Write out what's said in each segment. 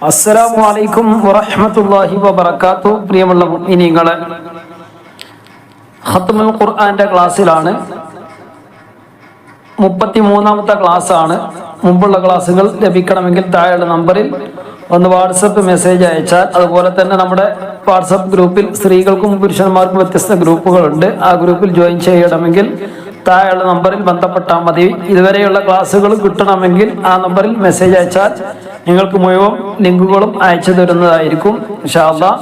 അസ്സലാമു അലൈക്കും വറഹ്മത്തുള്ളാഹി വബറകാതുഹു. പ്രിയമുള്ള മുഅ്മിനീങ്ങളെ, ഖത്മുൽ ഖുർആന്റെ ക്ലാസ്സിലാണ്. 33ാമത്തെ ക്ലാസ്സാണ്. മുമ്പുള്ള ക്ലാസ്സുകൾ ലഭിക്കണമെങ്കിൽ താഴെയുള്ള നമ്പറിൽ ഒന്ന് വാട്സപ്പ് മെസ്സേജ് അയച്ചാൽ, അതുപോലെ തന്നെ നമ്മുടെ വാട്സപ്പ് ഗ്രൂപ്പിൽ സ്ത്രീകൾക്കും പുരുഷന്മാർക്കും വ്യത്യസ്ത ഗ്രൂപ്പുകളുണ്ട്. ആ ഗ്രൂപ്പിൽ ജോയിൻ ചെയ്യണമെങ്കിൽ താഴെയുള്ള നമ്പറിൽ ബന്ധപ്പെട്ടാൽ മതി. ഇതുവരെയുള്ള ക്ലാസ്സുകൾ കിട്ടണമെങ്കിൽ ആ നമ്പറിൽ മെസ്സേജ് അയച്ചാൽ നിങ്ങൾക്ക് മുഴുവൻ ലിങ്കുകളും അയച്ചു തരുന്നതായിരിക്കും ഇൻഷാ അല്ലാഹ്.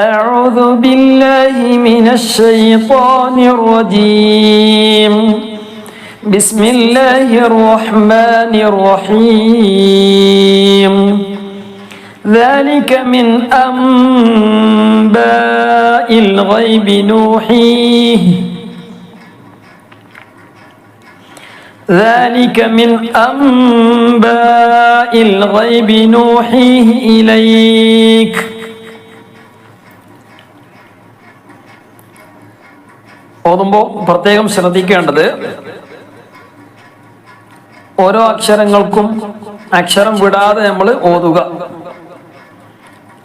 അഊദു ബില്ലാഹി മിനശ് ശൈത്വാനിർ റജീം. ബിസ്മില്ലാഹിർ റഹ്മാനിർ റഹീം. ذلك من أنباء الغيب نوحيه ذلك من أنباء الغيب نوحيه إليك. ഓതുമ്പോൾ പ്രത്യേകം ശ്രദ്ധിക്കേണ്ടത്, ഓരോ അക്ഷരങ്ങൾക്കും അക്ഷരം വിടാതെ നമ്മൾ ഓതുക.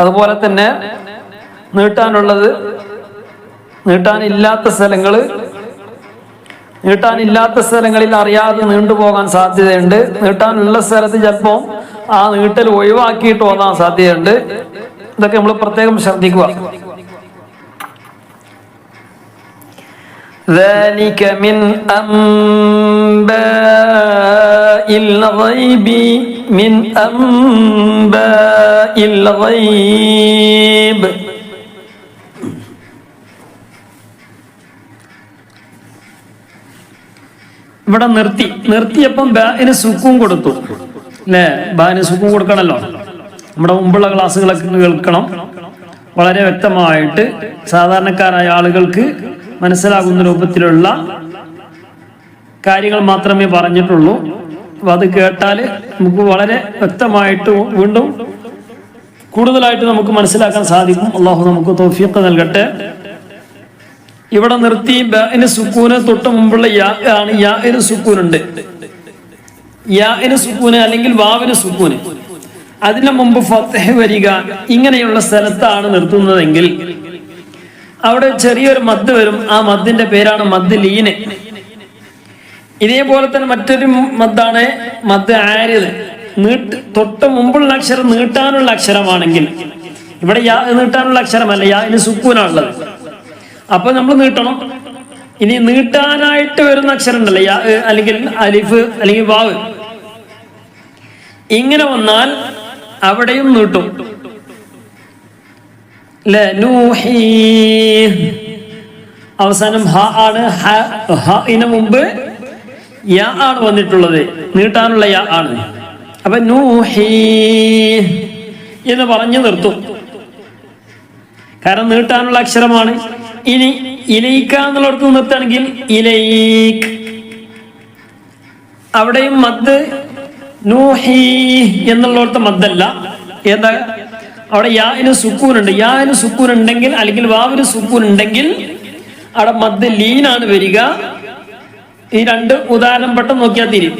അതുപോലെ തന്നെ നീട്ടാനില്ലാത്ത സ്ഥലങ്ങളിൽ അറിയാതെ നീണ്ടുപോകാൻ സാധ്യതയുണ്ട്. നീട്ടാനുള്ള സ്ഥലത്ത് ചിലപ്പോൾ ആ നീട്ടൽ ഒഴിവാക്കിയിട്ട് ഓതാൻ സാധ്യതയുണ്ട്. ഇതൊക്കെ നമ്മൾ പ്രത്യേകം ശ്രദ്ധിക്കുക. ذلك من أنباء الغيب من أنباء الغيب. ഇവിടെ നിർത്തിയപ്പം ബാന് സുക്കൂൻ കൊടുത്തു അല്ലേ? ബാന് സുക്കൂൻ കൊടുക്കണമല്ലോ. നമ്മുടെ മുമ്പുള്ള ക്ലാസ്സുകളൊക്കെ കേൾക്കണം. വളരെ വ്യക്തമായിട്ട് സാധാരണക്കാരായ ആളുകൾക്ക് മനസ്സിലാകുന്ന രൂപത്തിലുള്ള കാര്യങ്ങൾ മാത്രമേ പറഞ്ഞിട്ടുള്ളൂ. അപ്പൊ അത് കേട്ടാൽ നമുക്ക് വളരെ വ്യക്തമായിട്ട് വീണ്ടും കൂടുതലായിട്ട് നമുക്ക് മനസ്സിലാക്കാൻ സാധിക്കും. അള്ളാഹു നമുക്ക് തൗഫീഖ് നൽകട്ടെ. ഇവിടെ നിർത്തി ബാഇന് സുക്കൂന് തൊട്ട് മുമ്പുള്ള യാ ആണ്. യാഇന് സുക്കൂനുണ്ട്. യാഇന് സുക്കൂന് അല്ലെങ്കിൽ വാവിന് സുക്കൂന്, അതിന് മുമ്പ് ഫത്ഹ് വരിക, ഇങ്ങനെയുള്ള സ്ഥലത്താണ് നിർത്തുന്നതെങ്കിൽ അവിടെ ചെറിയൊരു മദ് വരും. ആ മദ്ദിന്റെ പേരാണ് മദ് ലീന്. ഇതേപോലെ തന്നെ മറ്റൊരു മദ്ദാണ് മദ് ആരിദ്. തൊട്ട് മുമ്പുള്ള അക്ഷരം നീട്ടാനുള്ള അക്ഷരമാണെങ്കിൽ, ഇവിടെ യാ നീട്ടാനുള്ള അക്ഷരമല്ല, യാഇന് സുക്കൂനാണുള്ളത്. അപ്പൊ നമ്മൾ നീട്ടണം. ഇനി നീട്ടാനായിട്ട് വരുന്ന അക്ഷരം ഉണ്ടല്ലോ, യാ അല്ലെങ്കിൽ അലിഫ് അല്ലെങ്കിൽ വാവ്, ഇങ്ങനെ വന്നാൽ അവിടെയും നീട്ടും. അവസാനം ഹ ആണ്. ഹിന് മുമ്പ് യാ ആണ് വന്നിട്ടുള്ളത്, നീട്ടാനുള്ള യാ ആണ്. അപ്പൊ നൂഹി എന്ന് പറഞ്ഞു നിർത്തും, കാരണം നീട്ടാനുള്ള അക്ഷരമാണ്. ഇനി ഇലൈക്ക എന്നുള്ളടത്ത് നിർത്തുകയാണെങ്കിൽ ഇലൈക്ക്, അവിടെയും മദ് നൂഹി എന്നുള്ളടത്ത് മദ്ദല്ല. ഏതാ? അവിടെ യാഇന് സുക്കൂൻ ഉണ്ട്. യാഇന് സുക്കൂൻ ഉണ്ടെങ്കിൽ അല്ലെങ്കിൽ വാവിന് സുക്കൂൻ ഉണ്ടെങ്കിൽ അവിടെ മദ് ലീനാണ് വരിക. ഈ രണ്ട് ഉദാഹരണം പെട്ടെന്ന് നോക്കിയാൽ തീരും.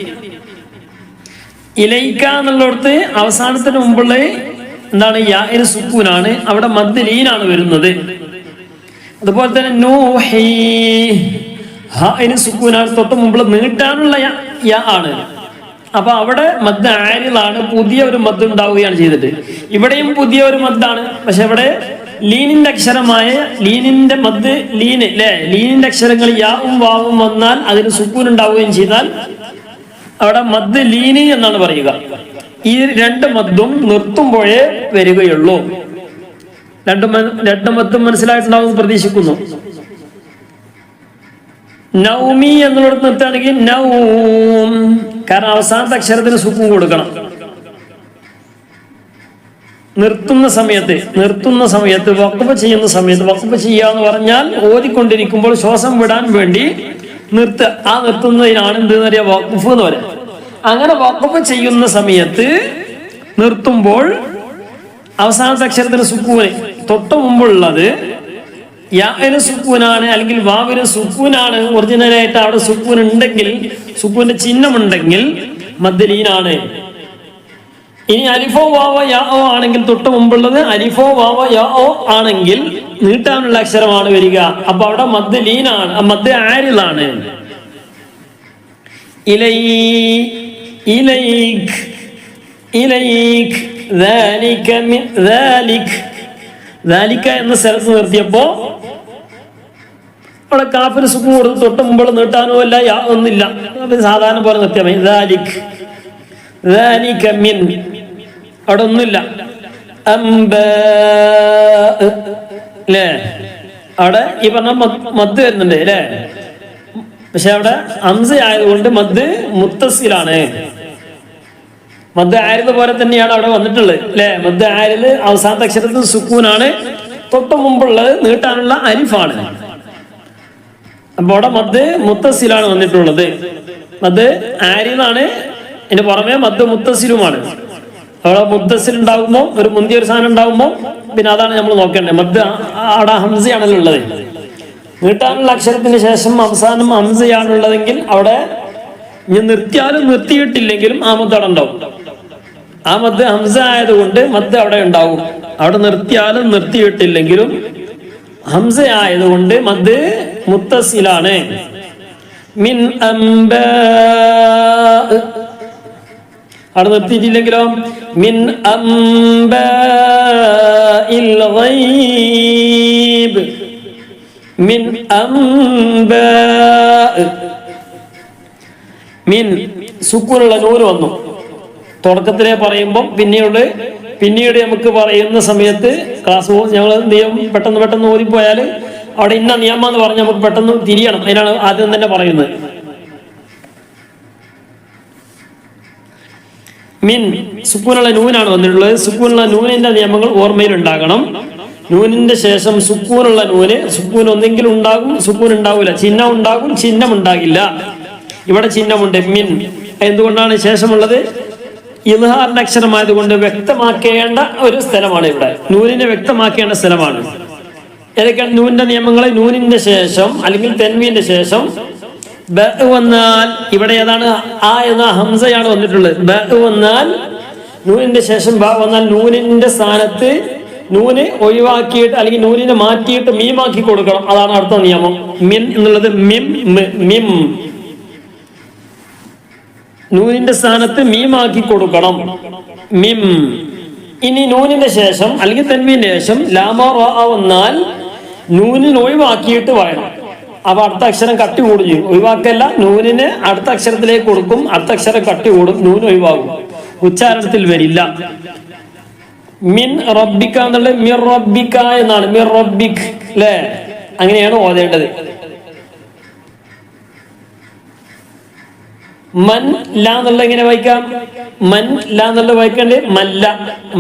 ഇലൈക്ക എന്നുള്ളടത്ത് അവസാനത്തിന് മുമ്പുള്ള എന്താണ്? യാഇന് സുക്കൂനാണ്, അവിടെ മദ് ലീനാണ് വരുന്നത്. അതുപോലെ തന്നെ നൂഹി ഹാഇന് സുക്കൂനാണ്, തൊട്ട് മുമ്പുള്ള നീട്ടാനുള്ള യാ ആണ്. അപ്പൊ അവിടെ മദ് ആരിലാണ്, പുതിയ ഒരു മദ് ഉണ്ടാവുകയാണ് ചെയ്തിട്ട്. ഇവിടെയും പുതിയ ഒരു മദ്ദാണ്, പക്ഷെ ഇവിടെ ലീനിന്റെ അക്ഷരമായ ലീനിന്റെ മദ് ലീന് അല്ലെ, ലീനിന്റെ അക്ഷരങ്ങൾ യാവും വാവും വന്നാൽ അതിന് സുക്കൂൻ ഉണ്ടാവുകയും ചെയ്താൽ അവിടെ മദ് ലീനി എന്നാണ് പറയുക. ഈ രണ്ട് മദ്ദും നിർത്തുമ്പോഴേ വരികയുള്ളൂ. രണ്ട് മദ്ദും മനസ്സിലായിട്ടുണ്ടാവും പ്രതീക്ഷിക്കുന്നു. നൗമി എന്നുള്ളത് നിർത്തുകയാണെങ്കിൽ നൗം, കാരണം അവസാനത്തെ അക്ഷരത്തിന് സുക്കൂൻ കൊടുക്കണം. നിർത്തുന്ന സമയത്ത് വഖഫ് ചെയ്യുന്ന സമയത്ത്, വഖഫ് ചെയ്യാന്ന് പറഞ്ഞാൽ ഓതിക്കൊണ്ടിരിക്കുമ്പോൾ ശ്വാസം വിടാൻ വേണ്ടി നിർത്തുക. ആ നിർത്തുന്നതിനാണ് എന്തെന്ന് പറയാ? വഖഫ് എന്ന് പറയാം. അങ്ങനെ വഖഫ് ചെയ്യുന്ന സമയത്ത് നിർത്തുമ്പോൾ അവസാനത്തെ അക്ഷരത്തിന് സുക്കൂന്, തൊട്ട് മുമ്പുള്ളത് യാഇന് സുക്കൂനാണ് അല്ലെങ്കിൽ വാവിന് സുക്കൂനാണ്. ഒറിജിനലായിട്ട് അവിടെ സുക്കൂൻ ഉണ്ടെങ്കിൽ, സുക്കൂന്റെ ചിഹ്നമുണ്ടെങ്കിൽ മദ്ദലീനാണ്. ഇനി അലിഫോ വാവ യാ ഓ ആണെങ്കിൽ തൊട്ട് മുമ്പുള്ളത് അലിഫോ വാവ യാ ഓ ആണെങ്കിൽ നീട്ടാനുള്ള അക്ഷരമാണ് വരിക. അപ്പൊ അവിടെ മദ് ലീനാണ്, മദ് ആരിലാണ്. ഇലൈക് ഇലൈക് ദാലിക മിൻ ദാലിക്. ദാലിക എന്ന സ്ഥലത്ത് നിർത്തിയപ്പോ അവിടെ കാഫിന് സുക്കൂൻ കൊടുത്ത് തൊട്ട് മുമ്പുള്ള നീട്ടാനോ അല്ല യാ ഒന്നില്ല, സാധാരണ പോലെ നിർത്തിയാൽ മതി. ദാലിക് ദാലിക മിൻ, അവിടെ ഒന്നുമില്ല. അല്ലേ, അവിടെ ഈ പറഞ്ഞ മദ് വരുന്നുണ്ട് അല്ലേ, പക്ഷെ അവിടെ ഹംസ ആയതുകൊണ്ട് മദ് മുത്തസിലാണ്. മദ് ആരിത് പോലെ തന്നെയാണ് അവിടെ വന്നിട്ടുള്ളത് അല്ലെ. മദ് ആരില് അവസാനത്തെ അക്ഷരത്തിൽ സുക്കൂനാണ്, തൊട്ട് മുമ്പുള്ളത് നീട്ടാനുള്ള അരിഫാണ്. അപ്പൊ അവിടെ മദ് മുത്തസിലാണ് വന്നിട്ടുള്ളത്. മദ് ആരിന്നാണ്, ഇതിന് പുറമെ മദ് മുത്തസിലുമാണ്. അവിടെ മുത്തസിൽ ഉണ്ടാകുമ്പോ ഒരു മുന്തിയ ഒരു സാധനം ഉണ്ടാകുമ്പോ പിന്നെ അതാണ് നമ്മൾ നോക്കേണ്ടത്. മദ് അവിടെ ഹംസയാണല്ലോ ഉള്ളത്. നീട്ടാനുള്ള അക്ഷരത്തിന് ശേഷം അവസാനം ഹംസയാണുള്ളതെങ്കിൽ അവിടെ ഇനി നിർത്തിയാലും നിർത്തിയിട്ടില്ലെങ്കിലും ആ മദ് അവിടെ ഉണ്ടാവും. ആ മദ് ഹംസ ആയതുകൊണ്ട് മദ് അവിടെ ഉണ്ടാവും. അവിടെ നിർത്തിയാലും നിർത്തിയിട്ടില്ലെങ്കിലും ഹംസ ആയതുകൊണ്ട് മദ് മുത്തസിലാണ്. മിൻ അംബാ, അവിടെ നിർത്തിയിട്ടില്ലെങ്കിലോ മിൻ അംബാഇൽ ഗൈബ്, മിൻ അംബാ, മിൻ സുക്കൂനുള്ള നൂന് വന്നു തുടക്കത്തിലെ പറയുമ്പം. പിന്നീട് നമുക്ക് പറയുന്ന സമയത്ത് ക്ലാസ് ഞങ്ങൾ എന്ത് ചെയ്യും, പെട്ടെന്ന് ഓതിപ്പോയാൽ അവിടെ ഇന്ന നിയമം എന്ന് പറഞ്ഞ് നമുക്ക് പെട്ടെന്ന് തിരിയണം. അതിനാണ് ആദ്യം തന്നെ പറയുന്നത്. മിൻ സുക്കൂനുള്ള നൂനാണ് വന്നിട്ടുള്ളത്. സുക്കൂനുള്ള നൂനിന്റെ നിയമങ്ങൾ ഓർമ്മയിൽ ഉണ്ടാകണം. നൂനിന്റെ ശേഷം സുക്കൂനുള്ള നൂന്, സുക്കൂൻ ഒന്നെങ്കിലും ഉണ്ടാകും, സുക്കൂൻ ഉണ്ടാവില്ല. ചിഹ്നം ഉണ്ടാകും, ചിഹ്നം ഉണ്ടാകില്ല. ഇവിടെ ചിഹ്നമുണ്ട് മിൻ. എന്തുകൊണ്ടാണ് ശേഷമുള്ളത്? ഇദ്ഹാറിന്റെ അക്ഷരമായതുകൊണ്ട് വ്യക്തമാക്കേണ്ട ഒരു സ്ഥലമാണ്. ഇവിടെ നൂനിനെ വ്യക്തമാക്കേണ്ട സ്ഥലമാണ്. ഏതൊക്കെയാണ് നൂനിന്റെ നിയമങ്ങൾ? നൂനിന്റെ ശേഷം അല്ലെങ്കിൽ തെൻവീന്റെ ശേഷം ബ വന്നാൽ, ഇവിടെ ഏതാണ് ആ എന്ന ഹംസയാണ് വന്നിട്ടുള്ളത്. ബ വന്നാൽ, നൂനിന്റെ ശേഷം ബ വന്നാൽ നൂനിന്റെ സ്ഥാനത്ത് നൂന് ഒഴിവാക്കിയിട്ട് അല്ലെങ്കിൽ നൂനിനെ മാറ്റിയിട്ട് മീമാക്കി കൊടുക്കണം. അതാണ് അടുത്ത നിയമം. മിൻ എന്നുള്ളത് മിം, മിം. നൂനിന്റെ സ്ഥാനത്ത് മീമാക്കി കൊടുക്കണം, മിം. ഇനി നൂനിന്റെ ശേഷം അല്ലെങ്കിൽ തൻവീന്റെ ശേഷം ലാമ റ വന്നാൽ നൂനിന് ഒഴിവാക്കിയിട്ട് പറയണം. അപ്പൊ അടുത്ത അക്ഷരം കട്ടി കൂടും ചെയ്യും. ഒഴിവാക്കല്ല, നൂനിന് അടുത്ത അക്ഷരത്തിലേക്ക് കൊടുക്കും, അടുത്ത അക്ഷരം കട്ടി കൂടും, നൂന് ഒഴിവാകും, ഉച്ചാരണത്തിൽ വരില്ല. മിൻ റബ്ബിക്ക എന്നുള്ളത് മിർ റബ്ബിക്ക എന്നാണ്. മിർ റബ്ബിക് അല്ലേ, അങ്ങനെയാണ് ഓതേണ്ടത്. മൻ ല എന്നുള്ള എങ്ങനെ വായിക്കാം? മൻ ല എന്നുള്ള വായിക്കണ്ടേ മല്ല,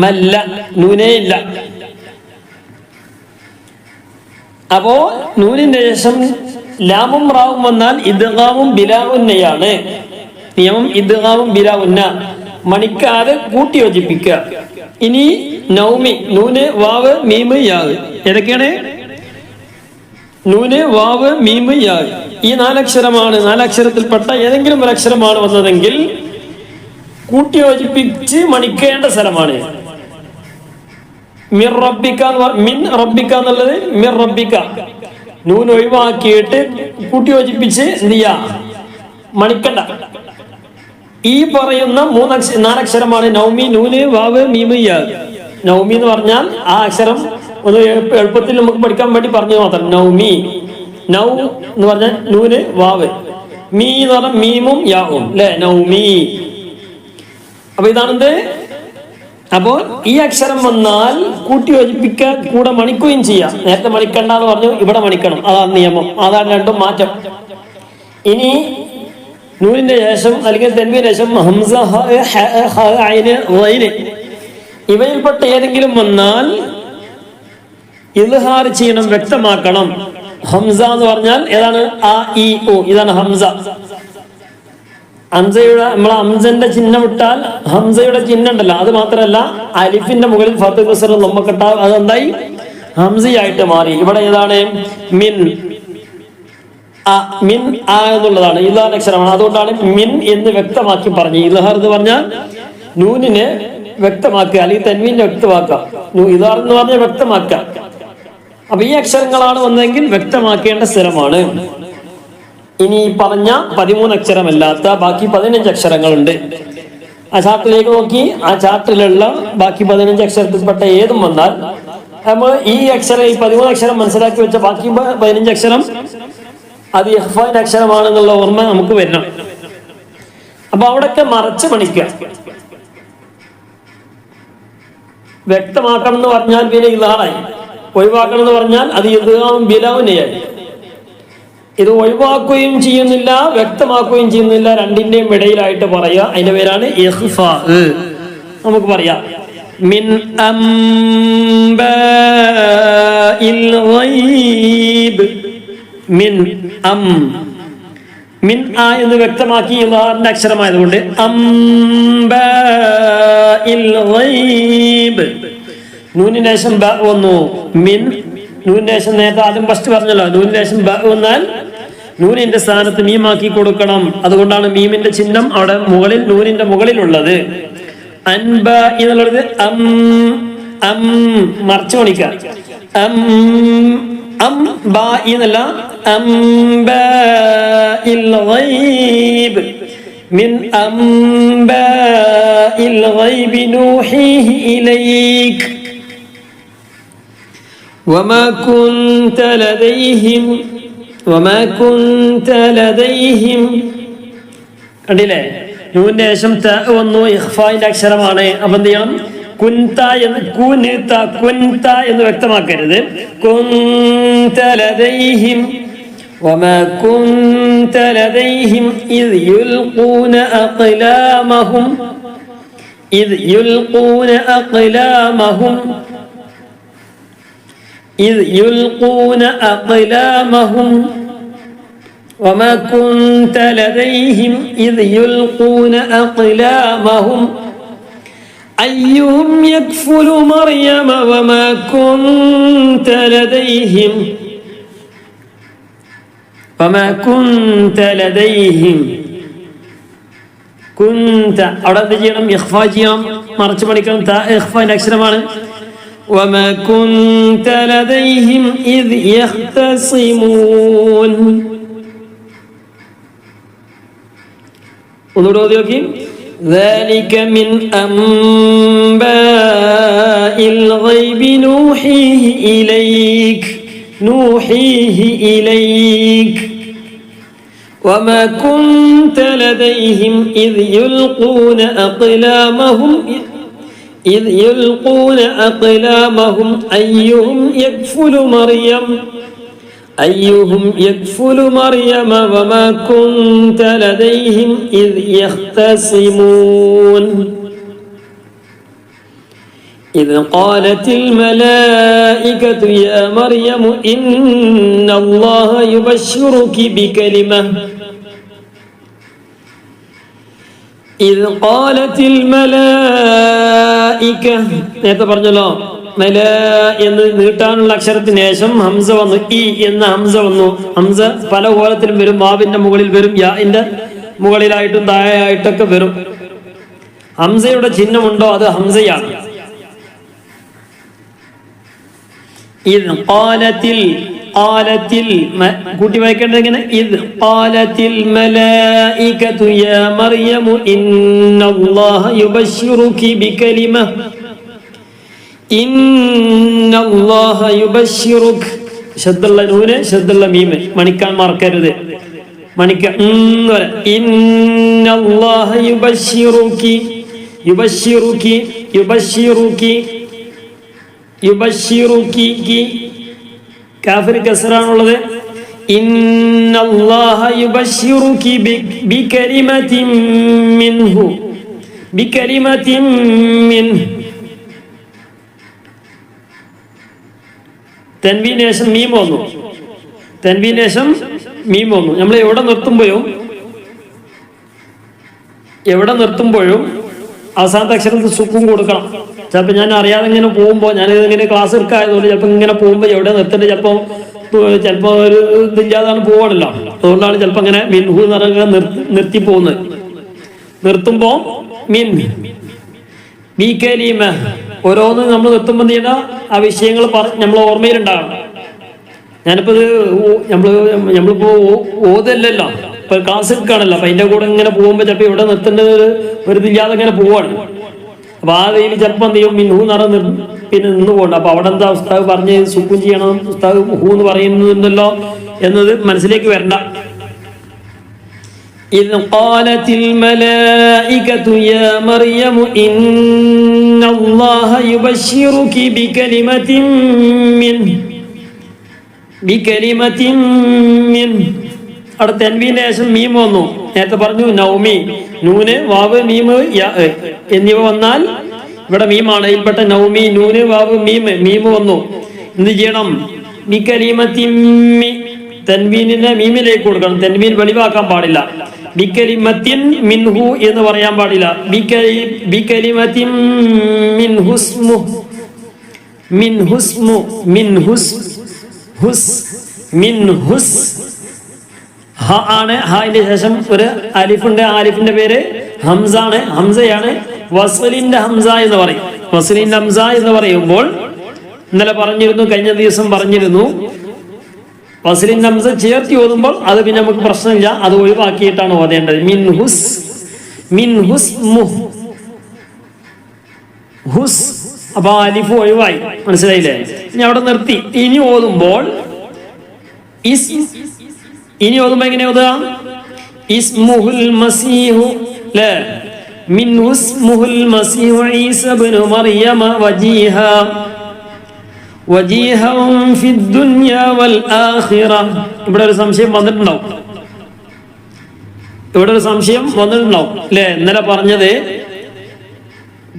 മല്ല, നൂനേ ഇല്ല. അപ്പോ നൂനിന്റെ ശേഷം ലാമും റാവും വന്നാൽ ഇദ്ഗാമും ബിലാ ഉന്നയാണ്. നിയമം ഇദ്ഗാമും ബിലാ ഉന്ന, മണിക്കാതെ കൂട്ടി യോജിപ്പിക്കുക. ഇനി നൗമി, നൂന് വാവ് മീമ് യാ. ഏതൊക്കെയാണ്? നൂന് വാവ് മീമ് യാ. ഈ നാലക്ഷരമാണ്. നാലക്ഷരത്തിൽപ്പെട്ട ഏതെങ്കിലും ഒരു അക്ഷരമാണ് വന്നതെങ്കിൽ കൂട്ടി യോജിപ്പിച്ച് മണിക്കേണ്ട സ്ഥലമാണ്. മിർ റബ്ബിക്ക എന്ന് മിൻ റബ്ബിക്ക എന്നുള്ളത് മിർ റബ്ബിക്ക. നൂൻ ഒഴിവാക്കിയിട്ട് കൂട്ടി യോജിപ്പിച്ച് എന്ത് ചെയ്യാ, മണിക്കണ്ട. ഈ പറയുന്ന നാലക്ഷരമാണ് നൗമി, നൂന് വാവ് മീമ് യാ. നൗമി എന്ന് പറഞ്ഞാൽ ആ അക്ഷരം ഒന്ന് എളുപ്പത്തിൽ നമുക്ക് പഠിക്കാൻ വേണ്ടി പറഞ്ഞു മാത്രം. നൗമി, നൗ എന്ന് പറഞ്ഞാൽ നൂന് വാവ്, മീ എന്ന് പറഞ്ഞാൽ മീമും യാവും അല്ലെ, നൗമി. അപ്പൊ ഇതാണെന്ത്. അപ്പോൾ ഈ അക്ഷരം വന്നാൽ കൂട്ടി യോജിപ്പിക്കുക, കൂടെ മണിക്കുകയും ചെയ്യാം. നേരത്തെ മണിക്കണ്ട എന്ന് പറഞ്ഞു, ഇവിടെ മണിക്കണം. അതാണ് നിയമം. അതാണ് രണ്ടും മാറ്റം. ഇനി നൂനിന്റെ ശേഷം അല്ലെങ്കിൽ തെൻവീന്റെ ശേഷം ഹംസ, ഐന്, ഗൈന് ഇവയിൽപ്പെട്ട ഏതെങ്കിലും വന്നാൽ ഇദ്ഹാർ ചെയ്യണം, വ്യക്തമാക്കണം. ഹംസ എന്ന് പറഞ്ഞാൽ ഏതാണ്? ആ ഇ ഉ, ഇതാണ് ഹംസ. ഹംസയുടെ നമ്മളെ ഹംസന്റെ ചിഹ്നം ഇട്ടാൽ ഹംസയുടെ ചിഹ്നം ഉണ്ടല്ലോ, അത് മാത്രമല്ല അലിഫിന്റെ മുകളിൽ ഫത്ത് കസ്റ നമ്മക്കിട്ട അതെന്തായി? ഹംസയായിട്ട് മാറി. ഇവിടെ ഏതാണ്? മിൻ, മിൻ ആ എന്നുള്ളതാണ് ഇദ്ഹാർ അക്ഷരമാണ്. അതുകൊണ്ടാണ് മിൻ എന്ന് വ്യക്തമാക്കി പറഞ്ഞു. ഇദ്ഹാർ എന്ന് പറഞ്ഞാൽ നൂനിനെ വ്യക്തമാക്കുക, അല്ലെങ്കിൽ തൻവീനെ വ്യക്തമാക്കാം. ഇദാർ എന്ന് പറഞ്ഞാൽ വ്യക്തമാക്കുക. അപ്പൊ ഈ അക്ഷരങ്ങളാണ് വന്നതെങ്കിൽ വ്യക്തമാക്കേണ്ട സ്ഥലമാണ്. ഇനി പറഞ്ഞ 13 അക്ഷരമല്ലാത്ത ബാക്കി 15 അക്ഷരങ്ങളുണ്ട്. ആ ചാർട്ടിലേക്ക് നോക്കി ആ ചാർട്ടിലുള്ള ബാക്കി 15 അക്ഷരത്തിൽപ്പെട്ട ഏതും വന്നാൽ നമ്മൾ ഈ 13 അക്ഷരം മനസ്സിലാക്കി വെച്ച ബാക്കി 15 അക്ഷരം അത് ഇഖ്ഫാന്റെ അക്ഷരമാണെന്നുള്ള ഓർമ്മ നമുക്ക് വരണം. അപ്പൊ അവിടൊക്കെ മറച്ച് പണിക്കുക. വ്യക്തമാക്കണം എന്ന് പറഞ്ഞാൽ പിന്നെ ഇദ്ഹാറായി, ഒഴിവാക്കണം എന്ന് പറഞ്ഞാൽ അത് ഇദ്ഗാമും ബിലാവുനെയായി. ഇത് ഒഴിവാക്കുകയും ചെയ്യുന്നില്ല, വ്യക്തമാക്കുകയും ചെയ്യുന്നില്ല, രണ്ടിന്റെയും ഇടയിലായിട്ട് പറയുക. അതിന്റെ പേരാണ് ഇഖ്ഫാ. നമുക്ക് പറയാം മിൻ അംബാഇൽ ഗൈബ്. മിൻ ആ എന്ന് വ്യക്തമാക്കി ഇദ്ഹാറിന്റെ അക്ഷരമായതുകൊണ്ട് അംബാഇൽ ഗൈബ്. നൂനിന് ശേഷം ബ വന്നു. മിൻ നൂനിന് ശേഷം നേരത്തെ ആദ്യം ഫസ്റ്റ് പറഞ്ഞല്ലോ, നൂനിന് ശേഷം ബ വന്നാൽ നൂനിന്റെ സ്ഥാനത്ത് മീമാക്കി കൊടുക്കണം. അതുകൊണ്ടാണ് മീമിന്റെ ചിഹ്നം അവിടെ മുകളിൽ നൂനിന്റെ മുകളിലുള്ളത്. അൻബ എന്നുള്ളത് മറച്ചു പണിക്കുക. ബ എന്നല്ല, അംബാഇൽ ഗൈബ്. മിൻ അംബാഇൽ ഗൈബി നൂഹിഹി ഇലൈക വമാ കുൻത ലദൈഹിം. കണ്ടില്ലേ, നൂനിന്റെ ശേഷം ത വന്നു, ഇഖ്ഫാന്റെ അക്ഷരമാണ്. അപ്പൊ എന്ത് ചെയ്യണം? കുൻത എന്ന് വ്യക്തമാക്കരുത്. കുൻത ലദൈഹിം വമാ കുൻത ലദൈഹിം ഇദ് യുൽഖൂന അഖ്ലാമഹും إذ يلقون أقلامهم وما كنت لديهم إذ يلقون أقلامهم أيهم يكفل مريم وما كنت لديهم كنت അവിടെ എന്ത് ചെയ്യണം? ഇഖ്ഫാ ചെയ്യണം, മറച്ചു പഠിക്കണം. ഇഖ്ഫാന്റെ അക്ഷരമാണ്. وما كنت لديهم إذ يختصمون. ഒന്നുകൂടെ ഓതി നോക്കി. ذلك من أنباء الغيب نوحيه إليك وما كنت لديهم إذ يلقون أقلامهم أيهم يكفل مريم وما كنت لديهم إذ يختصمون إذ قالت الملائكة يا مريم إن الله يبشرك بكلمة إذ قالت الملائكة. നേരത്തെ പറഞ്ഞല്ലോ, മലാ എന്ന് നീട്ടാനുള്ള അക്ഷരത്തിന് ശേഷം ഹംസ വന്നു. ഇ എന്ന ഹംസ വന്നു. ഹംസ പല കോലത്തിലും വരും. വാവിന്റെ മുകളിൽ വരും, യാഇന്റെ മുകളിലായിട്ടും താഴെയായിട്ടൊക്കെ വരും. ഹംസയുടെ ചിഹ്നമുണ്ടോ അത് ഹംസയാണ്. إذ قالت കൂട്ടി വായിക്കേണ്ടത് എങ്ങനെ? إذ قالت الملائكة يا مريم إن الله يبشرك بكلمة إن الله يبشرك. ശദ്ദുള്ള നൂന്, ശദ്ദുള്ള മീമ് മണിക്കാൻ മറക്കരുത്. മണിക്ക إن الله يبشرك കാഫിർ കസറാണുള്ളത്. ഇന്നല്ലാഹ യുബശ്ശിറുകി ബികലിമത്തിൻ മിൻഹു. തൻവീന് ശേഷം മീം വന്നു. നമ്മൾ എവിടെ നിർത്തുമ്പോഴും അവസാനത്തെ അക്ഷരത്തിൽ സുക്കൂൻ കൊടുക്കണം. ചിലപ്പോൾ ഞാൻ അറിയാതെ ഇങ്ങനെ പോകുമ്പോൾ, ഞാനിങ്ങനെ ക്ലാസ് എടുക്കായതുകൊണ്ട് ചിലപ്പോൾ ഇങ്ങനെ പോകുമ്പോൾ എവിടെ നിർത്തേണ്ടത് ചിലപ്പോൾ ഒരു ഇതില്ലാതാണ് പോവാണല്ലോ. അതുകൊണ്ടാണ് ചിലപ്പോൾ ഇങ്ങനെ മിൻഹു എന്ന് പറഞ്ഞാൽ നിർത്തി പോകുന്നത്. നിർത്തുമ്പോൾ മിൻ ബി കലിമ ഓരോന്ന് നമ്മൾ എത്തുമ്പോൾ ചെയ്യണ ആ വിഷയങ്ങൾ നമ്മൾ ഓർമ്മയിലുണ്ടാകണം. ഞാനിപ്പോ ഇത് നമ്മളിപ്പോ ഓതല്ലല്ലോ, ഇപ്പൊ ക്ലാസ് എടുക്കുകയാണല്ലോ. അപ്പൊ അതിന്റെ കൂടെ ഇങ്ങനെ പോകുമ്പോ ചിലപ്പോ ഇവിടെ നിർത്തേണ്ടത് ഒരു ഇതില്ലാതെ ഇങ്ങനെ പോവാണ്. അപ്പൊ ആ ഇതിൽ ചിലപ്പോൾ എന്ത് ചെയ്യും, മിൻഹു നിറഞ്ഞ് പിന്നെ നിന്ന് പോകണ്ട. അപ്പൊ അവിടെ എന്താ ഉസ്താദ് പറഞ്ഞ് സുക്കൂൻ ചെയ്യണം, ഉസ്താദ് ഹൂ എന്ന് പറയുന്നുണ്ടല്ലോ എന്നത് മനസ്സിലേക്ക് വരണ്ട. إذ قالت الملائكة يا مريم إن الله يبشرك بكلمة منه അവിടെ തെൻവീന്റെ ശേഷം മീം വന്നു. നേരത്തെ പറഞ്ഞു നൗമി, നൂന് വാവ് മീമ് യാ എന്നിവ വന്നാൽ ഇവിടെ മീമാണ്. ഇതിൽപ്പെട്ട നൗമി, നൂന് വാവ് മീമ് വന്നു. എന്ത് ചെയ്യണം? ബികലിമത്തിമ്മി, തെൻവീനിനെ മീമിലേക്ക് കൊടുക്കണം. തെൻവീൻ വെളിവാക്കാൻ പാടില്ല. ബികലിമത്തിൻ മിൻഹു എന്ന് പറയാൻ പാടില്ല. ബികലിമത്തിൻ മിൻഹുസ്മു, മിൻഹുസ്മു, മിൻഹുസ് ഹ ആണ്. ഹാന്റെ ശേഷം ഒരു അലിഫുണ്ട്. ആ അലിഫിന്റെ പേര് ഹംസാണ്, ഹംസയാണ്. വസ്ലിന്റെ ഹംസ എന്ന് പറയും. വസ്ലിന്റെ ഹംസ എന്ന് പറയുമ്പോൾ ഇന്നലെ പറഞ്ഞിരുന്നു, കഴിഞ്ഞ ദിവസം പറഞ്ഞിരുന്നു, വസ്ലിന്റെ ഹംസ ചേർത്തി ഓതുമ്പോൾ അത് പിന്നെ നമുക്ക് പ്രശ്നമില്ല, അത് ഒഴിവാക്കിയിട്ടാണ് ഓതേണ്ടത്. മിൻഹുസ് ഹുസ്. അപ്പൊ അലിഫ് ഒഴിവായി, മനസ്സിലായില്ലേ? ഇനി അവിടെ നിർത്തി. ഇനി ഓതുമ്പോൾ എങ്ങനെ ഓതുക? ഇസ്മുഹുൽ മസീഹു ല മിൻഹുസ്മുഹുൽ മസീഹു ഈസ ഇബ്നു മറിയമ വജീഹൻ ഫിദ്ദുനിയ വൽ ആഖിറ. ഇവിടെ ഒരു സംശയം വന്നിട്ടുണ്ടാവും അല്ലേ? ഇന്നലെ പറഞ്ഞത്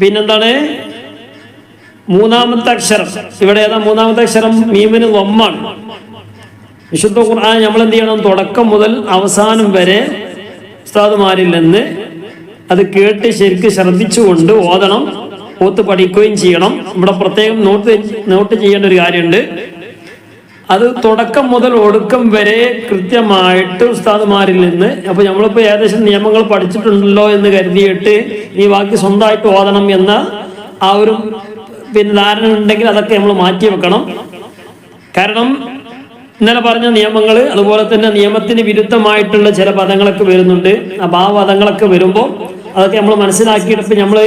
പിന്നെന്താണ്? മൂന്നാമത്തെ അക്ഷരം. ഇവിടെ ഏതാ മൂന്നാമത്തെ അക്ഷരം? മീമിന് വമ്മാണ്. വിശുദ്ധ ഖുർആൻ നമ്മൾ എന്ത് ചെയ്യണം? തുടക്കം മുതൽ അവസാനം വരെ ഉസ്താദുമാരിൽ നിന്ന് അത് കേട്ട് ശരിക്ക് ശ്രദ്ധിച്ചുകൊണ്ട് ഓതണം, ഓത്ത് പഠിക്കുകയും ചെയ്യണം. ഇവിടെ പ്രത്യേകം നോട്ട് ചെയ്യേണ്ട ഒരു കാര്യമുണ്ട്. അത് തുടക്കം മുതൽ ഒടുക്കം വരെ കൃത്യമായിട്ട് ഉസ്താദുമാരിൽ നിന്ന്. അപ്പൊ നമ്മളിപ്പോ ഏകദേശം നിയമങ്ങൾ പഠിച്ചിട്ടുണ്ടല്ലോ എന്ന് കരുതിയിട്ട് ഈ ബാക്കി സ്വന്തമായിട്ട് ഓതണം എന്ന ആ ഒരു പിന്നെ ധാരണ ഉണ്ടെങ്കിൽ അതൊക്കെ നമ്മൾ മാറ്റി വെക്കണം. കാരണം ഇന്നലെ പറഞ്ഞ നിയമങ്ങൾ, അതുപോലെ തന്നെ നിയമത്തിന് വിരുദ്ധമായിട്ടുള്ള ചില പദങ്ങളൊക്കെ വരുന്നുണ്ട്. അപ്പൊ ആ പദങ്ങളൊക്കെ വരുമ്പോൾ അതൊക്കെ നമ്മൾ മനസ്സിലാക്കിയിട്ട് നമ്മൾ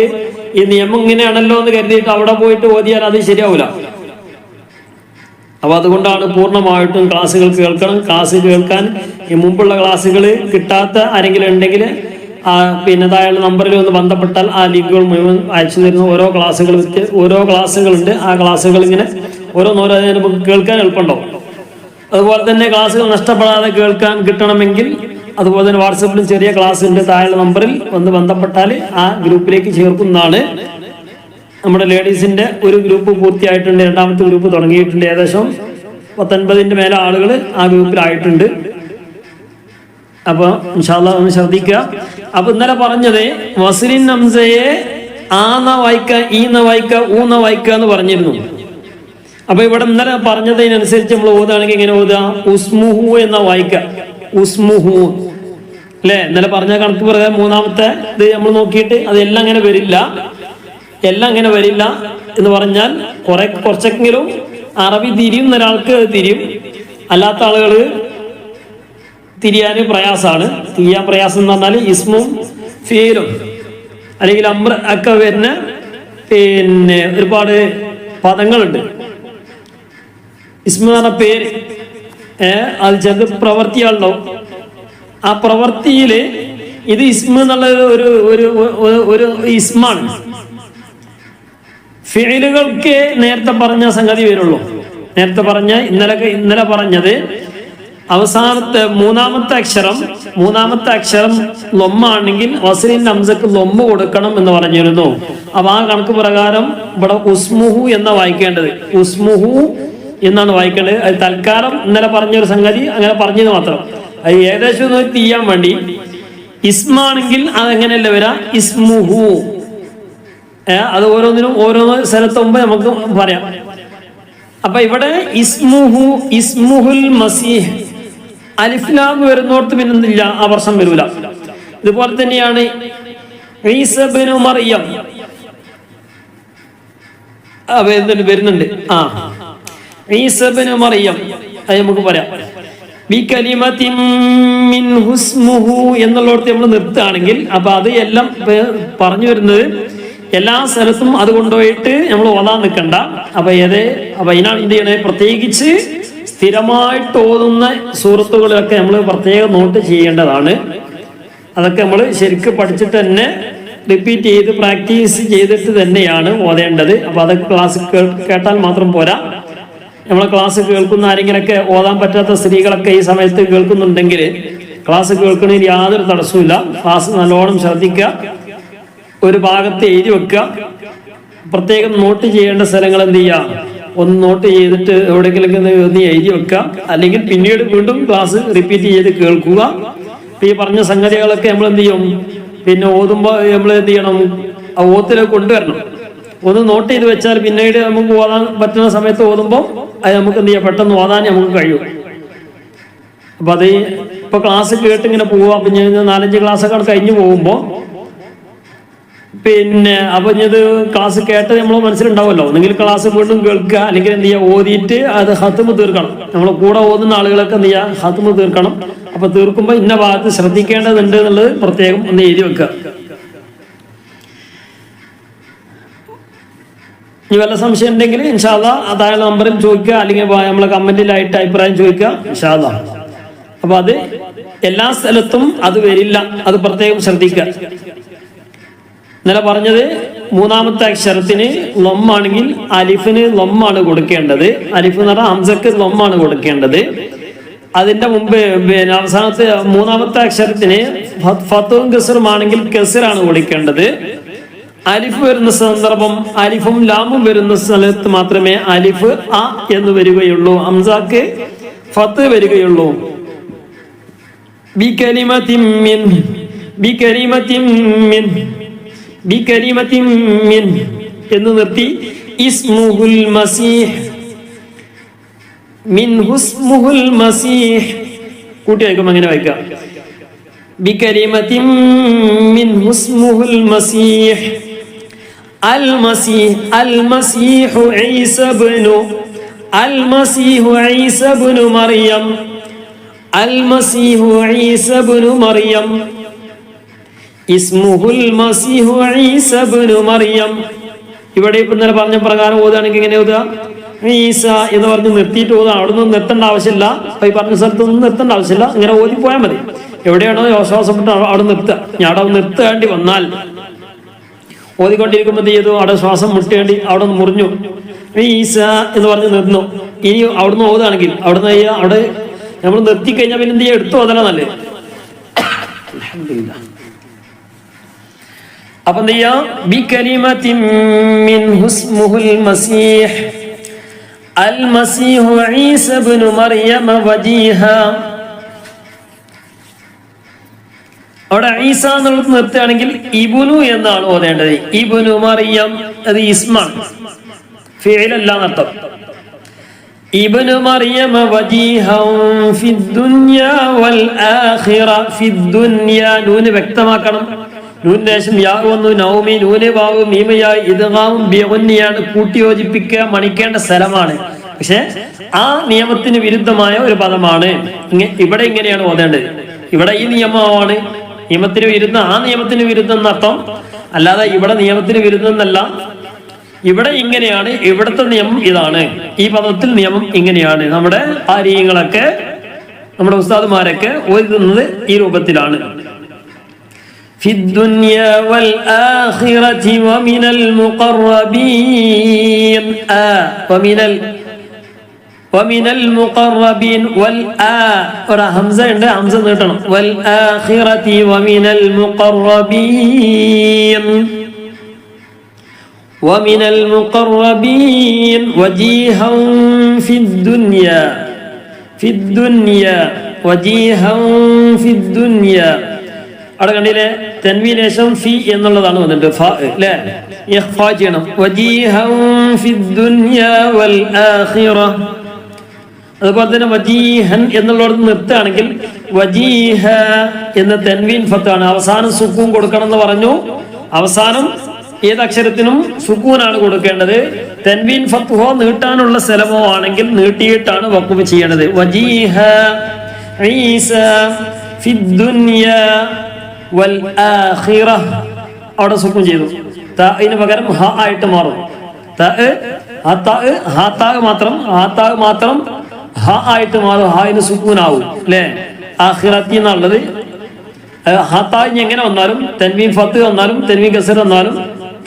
ഈ നിയമം ഇങ്ങനെയാണല്ലോ എന്ന് കരുതിയിട്ട് അവിടെ പോയിട്ട് ഓതിയാൽ അത് ശരിയാവില്ല. അപ്പൊ അതുകൊണ്ടാണ് പൂർണ്ണമായിട്ടും ക്ലാസ്സുകൾ കേൾക്കണം. ക്ലാസ് കേൾക്കാൻ ഈ മുമ്പുള്ള ക്ലാസ്സുകൾ കിട്ടാത്ത ആരെങ്കിലും ഉണ്ടെങ്കിൽ പിന്നെ താഴെ നമ്പറിൽ ഒന്ന് ബന്ധപ്പെട്ടാൽ ആ ലിങ്കുകൾ മുഴുവൻ അയച്ചു തരുന്ന ഓരോ ക്ലാസ്സുകളുണ്ട്. ആ ക്ലാസ്സുകൾ ഇങ്ങനെ ഓരോന്നോരോ നമുക്ക് കേൾക്കാൻ എളുപ്പമുണ്ടാവും. അതുപോലെ തന്നെ ക്ലാസ്സുകൾ നഷ്ടപ്പെടാതെ കേൾക്കാൻ കിട്ടണമെങ്കിൽ അതുപോലെ തന്നെ വാട്സപ്പിലും ചെറിയ ക്ലാസ് ഉണ്ട്. താഴെ നമ്പറിൽ ഒന്ന് ബന്ധപ്പെട്ടാൽ ആ ഗ്രൂപ്പിലേക്ക് ചേർക്കുന്നതാണ്. നമ്മുടെ ലേഡീസിന്റെ ഒരു ഗ്രൂപ്പ് പൂർത്തിയായിട്ടുണ്ട്, രണ്ടാമത്തെ ഗ്രൂപ്പ് തുടങ്ങിയിട്ടുണ്ട്. ഏകദേശം 19 മേലെ ആളുകൾ ആ ഗ്രൂപ്പിലായിട്ടുണ്ട്. അപ്പൊ ഇൻഷാ അല്ലാഹ് ഒന്ന് ശ്രദ്ധിക്കുക. അപ്പൊ ഇന്നലെ പറഞ്ഞത് വസ്ലിൻ ഹംസയെ ആന്ന വായിക്ക, ഈന്ന വായിക്ക, ഊന്ന വായിക്ക എന്ന് പറഞ്ഞിരുന്നു. അപ്പൊ ഇവിടെ ഇന്നലെ പറഞ്ഞതിനനുസരിച്ച് നമ്മൾ ഓതുകയാണെങ്കിൽ ഇങ്ങനെ ഓതുക, ഉസ്മുഹു എന്ന വായിക്ക. ഉസ്മുഹു അല്ലെ? ഇന്നലെ പറഞ്ഞ കണക്ക് പ്രകാരം മൂന്നാമത്തെ ഇത് നമ്മൾ നോക്കിയിട്ട് അതെല്ലാം അങ്ങനെ വരില്ല. എല്ലാം അങ്ങനെ വരില്ല എന്ന് പറഞ്ഞാൽ കുറച്ചെങ്കിലും അറബി തിരിയുന്ന ഒരാൾക്ക് തിരിയും, അല്ലാത്ത ആളുകൾ തിരിയാൻ പ്രയാസമാണ്. തിരിയാൻ പ്രയാസം എന്ന് പറഞ്ഞാൽ ഇസ്മും ഫീലും അല്ലെങ്കിൽ അമ്ര ഒക്കെ വരുന്ന പിന്നെ ഒരുപാട് പദങ്ങളുണ്ട്. ഇസ്മ എന്ന് പറഞ്ഞ പേര്, അത് ചിലത് പ്രവർത്തിയാളുണ്ടാവും. ആ പ്രവർത്തിയിൽ ഇത് ഇസ്മ എന്നുള്ള ഒരു ഇസ്മാണ്. ഫിഇലുകൾക്ക് നേരത്തെ പറഞ്ഞ സംഗതി വരുള്ളൂ. നേരത്തെ പറഞ്ഞ ഇന്നലെ പറഞ്ഞത് അവസാനത്തെ മൂന്നാമത്തെ അക്ഷരം ലൊമ്മാണെങ്കിൽ വസ്ലിന്റെ ഹംസക്ക് ലൊമ്മ കൊടുക്കണം എന്ന് പറഞ്ഞിരുന്നു. അപ്പൊ ആ കണക്ക് പ്രകാരം ഇവിടെ ഉസ്മുഹു എന്ന വായിക്കേണ്ടത്. ഉസ്മുഹു എന്നാണ് വായിക്കേണ്ടത്. അത് തൽക്കാലം ഇന്നലെ പറഞ്ഞൊരു സംഗതി അങ്ങനെ പറഞ്ഞത് മാത്രം. അത് ഏകദേശം ഒന്ന് ചെയ്യാൻ വേണ്ടി ഇസ്മാണെങ്കിൽ അതെങ്ങനെയല്ല വരാ, ഇസ്മുഹു. അത് ഓരോന്നിനും ഓരോന്ന് സ്ഥലത്തുമ്പോ നമുക്ക് പറയാം. അപ്പൊ ഇവിടെ ഇസ്മുഹുൽ മസീഹ് അലിഫ് ലാം വരുന്നോർത്ത് പിന്നെന്തില്ല, ആ വർഷം വരൂല. ഇതുപോലെ തന്നെയാണ് ഈസ ഇബ്നു മറിയം. എന്തിന് വരുന്നുണ്ട്. ഈസ ഇബ്നു മറിയം അത് നമുക്ക് പറയാം. ബികലിമത്തിൻ മിൻഹു ഇസ്മുഹു എന്നുള്ളടത്ത് നമ്മൾ നിർത്തുകയാണെങ്കിൽ അപ്പൊ അത് എല്ലാം പറഞ്ഞു വരുന്നത് എല്ലാ സ്ഥലത്തും അത് കൊണ്ടുപോയിട്ട് നമ്മൾ ഓതാൻ നിൽക്കണ്ട. അപ്പൊ അതിനാണ് എന്ത് ചെയ്യണത്, പ്രത്യേകിച്ച് സ്ഥിരമായിട്ട് ഓതുന്ന സൂറത്തുകളൊക്കെ നമ്മൾ പ്രത്യേകം നോട്ട് ചെയ്യേണ്ടതാണ്. അതൊക്കെ നമ്മൾ ശരിക്കും പഠിച്ചിട്ട് തന്നെ റിപ്പീറ്റ് ചെയ്ത് പ്രാക്ടീസ് ചെയ്തിട്ട് തന്നെയാണ് ഓതേണ്ടത്. അപ്പൊ അതൊക്കെ ക്ലാസ് കേട്ടാൽ മാത്രം പോരാ. നമ്മളെ ക്ലാസ് കേൾക്കുന്ന ആരെങ്കിലൊക്കെ ഓതാൻ പറ്റാത്ത സ്ത്രീകളൊക്കെ ഈ സമയത്ത് കേൾക്കുന്നുണ്ടെങ്കിൽ ക്ലാസ് കേൾക്കുന്നതിന് യാതൊരു തടസ്സമില്ല. ക്ലാസ് നല്ലോണം ശ്രദ്ധിക്കുക, ഒരു ഭാഗത്ത് എഴുതി വെക്കുക. പ്രത്യേകം നോട്ട് ചെയ്യേണ്ട സ്ഥലങ്ങൾ എന്ത് ചെയ്യുക, ഒന്ന് നോട്ട് ചെയ്തിട്ട് എവിടെയെങ്കിലും ഒന്ന് എഴുതി വെക്കുക. അല്ലെങ്കിൽ പിന്നീട് വീണ്ടും ക്ലാസ് റിപ്പീറ്റ് ചെയ്ത് കേൾക്കുക. ഈ പറഞ്ഞ സംഗതികളൊക്കെ നമ്മൾ എന്ത് ചെയ്യും, പിന്നെ ഓതുമ്പോൾ നമ്മൾ എന്ത് ചെയ്യണം, ആ ഓത്തിലേക്ക് കൊണ്ടുവരണം. ഒന്ന് നോട്ട് ചെയ്ത് വെച്ചാൽ പിന്നീട് നമുക്ക് ഓതാൻ പറ്റുന്ന സമയത്ത് ഓതുമ്പോൾ അത് നമുക്ക് എന്ത് ചെയ്യാം, പെട്ടെന്ന് ഓതാൻ നമുക്ക് കഴിയും. അപ്പൊ അത് ഇപ്പൊ ക്ലാസ് കേട്ട് ഇങ്ങനെ പോവുക. അപ്പൊ ഞാൻ 4-5 ക്ലാസ്സൊക്കെ കഴിഞ്ഞു പോകുമ്പോൾ പിന്നെ അപ്പൊ ഇത് ക്ലാസ് കേട്ട് നമ്മൾ മനസ്സിലുണ്ടാവുമല്ലോ. ഒന്നെങ്കിൽ ക്ലാസ് വീണ്ടും കേൾക്കുക, അല്ലെങ്കിൽ എന്ത് ചെയ്യുക, ഓതിയിട്ട് അത് ഹത്മ് തീർക്കണം. നമ്മളെ കൂടെ ഓതുന്ന ആളുകളൊക്കെ എന്ത് ചെയ്യുക, ഹത്മ് തീർക്കണം. അപ്പൊ തീർക്കുമ്പോൾ ഇന്ന ഭാഗത്ത് ശ്രദ്ധിക്കേണ്ടതുണ്ട് എന്നുള്ളത് പ്രത്യേകം ഒന്ന് എഴുതി വെക്കുക. ഇനി വല്ല സംശയം ഉണ്ടെങ്കിൽ ഇൻഷാ അല്ലാഹ് അതായ നമ്പറിൽ ചോദിക്കുക, അല്ലെങ്കിൽ നമ്മളെ കമന്റിലായിട്ട് അഭിപ്രായം ചോദിക്കുക ഇൻഷാ അല്ലാഹ്. അപ്പൊ അത് എല്ലാ സ്ഥലത്തും അത് വരില്ല, അത് പ്രത്യേകം ശ്രദ്ധിക്കുക. ഇന്നലെ പറഞ്ഞത് മൂന്നാമത്തെ അക്ഷരത്തിന് ലൊമ്മാണെങ്കിൽ അലിഫിന് ലൊമ്മാണ് കൊടുക്കേണ്ടത്. അലിഫ് എന്ന് പറഞ്ഞാൽ ഹംസക്ക് ലൊമ്മാണ് കൊടുക്കേണ്ടത്. അതിന്റെ മുമ്പ് അവസാനത്തെ മൂന്നാമത്തെ അക്ഷരത്തിന് ഫത്തും കസറും ആണെങ്കിൽ കസറാണ് കൊടുക്കേണ്ടത്. അലിഫ് വരുന്ന സന്ദർഭം, അലിഫും ലാമും വരുന്ന സ്ഥലത്ത് മാത്രമേ അലിഫ് അ എന്ന് വരികയുള്ളൂ, ഹംസക്ക് ഫത്ത് വരികയുള്ളൂ. ബികലിമത്തിൻ മിൻ, ബികലിമത്തിൻ മിൻ, ബികലിമത്തിൻ മിൻ എന്ന് നിർത്തി ഇസ്മുഹുൽ മസീഹ്, മിൻഹു ഇസ്മുഹുൽ മസീഹ് കൂട്ടി വായിക്കുമ്പോൾ അങ്ങനെ വായിക്കാം. ബികലിമത്തിൻ മിൻഹു ഇസ്മുഹുൽ മസീഹ് അൽ മസീഹ്, അൽ മസീഹു ഈസ ഇബ്നു, അൽ മസീഹു ഈസ ഇബ്നു മറിയം, അൽ മസീഹു ഈസ ഇബ്നു മറിയം, ഇസ്മുഹുൽ മസീഹു ഈസ ഇബ്നു മറിയം. ഇവിടെ ഇപ്പൊ ഇന്നലെ പറഞ്ഞ പ്രകാരം ഓതുകയാണെങ്കിൽ ഇങ്ങനെ ഓതുക, ഈസ എന്ന് പറഞ്ഞ് നിർത്തിയിട്ട് ഓതുക. അവിടെ നിന്ന് നിർത്തേണ്ട ആവശ്യമില്ല. ഈ പറഞ്ഞ സ്ഥലത്തൊന്നും നിർത്തേണ്ട ആവശ്യമില്ല, ഇങ്ങനെ ഓതി പോയാൽ മതി. എവിടെയാണോ ശ്വാസം വിട്ട് അവിടെ നിർത്തുക. ഞാൻ അവിടെ നിർത്തേണ്ടി വന്നാൽ ഓതിക്കൊണ്ടിരിക്കുമ്പോൾ ചെയ്തു അവിടെ ശ്വാസം മുട്ടേണ്ടി അവിടെ നിന്ന് മുറിഞ്ഞു, ഈസ എന്ന് പറഞ്ഞ് നിർന്നു. ഇനി അവിടുന്ന് ഓതുകയാണെങ്കിൽ അവിടുന്ന് അവിടെ നമ്മൾ നിർത്തിക്കഴിഞ്ഞാൽ പിന്നെ എന്ത് ചെയ്യുക, എടുത്തു ഓതല നല്ലത്. അപ്പൊ എന്ത് ചെയ്യാം, ബികലിമത്തിൻ മിൻഹു ഇസ്മുഹുൽ മസീഹ് അൽ മസീഹു ഈസ ഇബ്നു മറിയം വജീഹ. അവിടെ ഈസ എന്നുള്ളത് നിർത്തുകയാണെങ്കിൽ ഇബ്നു എന്നാണ് ഓതേണ്ടത്. ഇബ്നു മറിയം അത് ഇസ്മാണ്, ഫിഇലല്ല എന്നർത്ഥം. ഇബ്നു മറിയം വജീഹൻ ഫിദ്ദുനിയ വൽ ആഖിറ. ഫിദ്ദുനിയ നൂന് വ്യക്തമാക്കണം. നൂന് ശേഷം യാ വന്നു, നൗമി നൂന് വാവ് മീമയാ ഇദ്ഗാമും ബിഗുന്നിയാണ്. കൂട്ടിയോജിപ്പിക്കുക, മണിക്കേണ്ട സ്ഥലമാണ്. പക്ഷെ ആ നിയമത്തിന് വിരുദ്ധമായ ഒരു പദമാണ്. ഇവിടെ ഇങ്ങനെയാണ് ഓതേണ്ടത്. ഇവിടെ ഈ നിയമമാണ് നിയമത്തിന് വിരുദ്ധം, ആ നിയമത്തിന് വിരുദ്ധം എന്നർത്ഥം. അല്ലാതെ ഇവിടെ നിയമത്തിന് വിരുദ്ധം എന്നല്ല. ഇവിടെ ഇങ്ങനെയാണ്, ഇവിടുത്തെ നിയമം ഇതാണ്, ഈ പദത്തിൽ നിയമം ഇങ്ങനെയാണ്. നമ്മുടെ ആര്യങ്ങളൊക്കെ നമ്മുടെ ഉസ്താദുമാരൊക്കെ ഓതുന്നത് ഈ രൂപത്തിലാണ്. في الدنيا والآخرة ومن المقربين ومن المقربين ഒരു ഹംസ ഉണ്ട്, ഹംസ നീട്ടണം. والآخرة ومن المقربين ومن المقربين وجيها في الدنيا في الدنيا وجيها في الدنيا. അവിടെ കണ്ടില്ലേ, തൻവീനേശം ഫി എന്നുള്ളതാണ് വന്നിട്ട് അല്ലേ, ഇഖ്ഫാ ചെയ്യണം. വജീഹൻ ഫിദ്ദുനിയാ വൽ ആഖിറ. അതുപോലെ തന്നെ വജീഹൻ എന്നുള്ളടത്ത് നിർത്തുകയാണെങ്കിൽ വജീഹ എന്ന തൻവീൻ ഫത്താണ്. അവസാനം സുക്കൂൻ കൊടുക്കണം എന്ന് പറഞ്ഞു. അവസാനം ഏത് അക്ഷരത്തിനും സുക്കൂനാണ് കൊടുക്കേണ്ടത്. തൻവീൻ ഫത്ഹോ നീട്ടാനുള്ള സ്ഥലമോ ആണെങ്കിൽ നീട്ടിയിട്ടാണ് വഖഫ് ചെയ്യേണ്ടത്. വജീഹ ഈസ ഫിദ്ദുനിയ വൽ ആഖിറ അവിടെ സുക്കൂൻ ചെയ്തു. താഇന് പകരം ഹ ആയിട്ട് മാറും. മാത്രം ഹ ആയിട്ട് മാറും. ഹായിന് സുക്കൂനാവും അല്ലേ? ആഖിറത്തി എന്നുള്ളത് ഹാത്തായി എങ്ങനെ വന്നാലും തൻവീൻ ഫത്ത് വന്നാലും തൻവീൻ കസർ വന്നാലും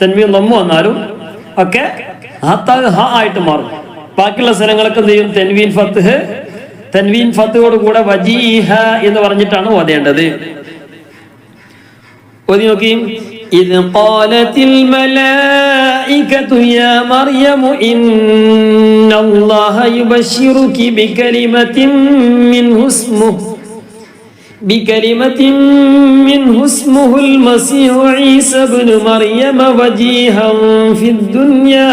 തൻവീൻ ലമ്മ് വന്നാലും ഒക്കെ ഹാത്താഗ് ഹ ആയിട്ട് മാറും. ബാക്കിയുള്ള സ്ഥലങ്ങളൊക്കെ എന്ത് ചെയ്യും? തൻവീൻ ഫത്തോട് കൂടെ വജീഹ എന്ന് പറഞ്ഞിട്ടാണ് ഓതേണ്ടത്. ഓതി നോക്കി. إذ قالت الملائكة يا مريم إن الله يبشرك بكلمة منه اسمه المسيح عيسى ابن مريم وجيها في الدنيا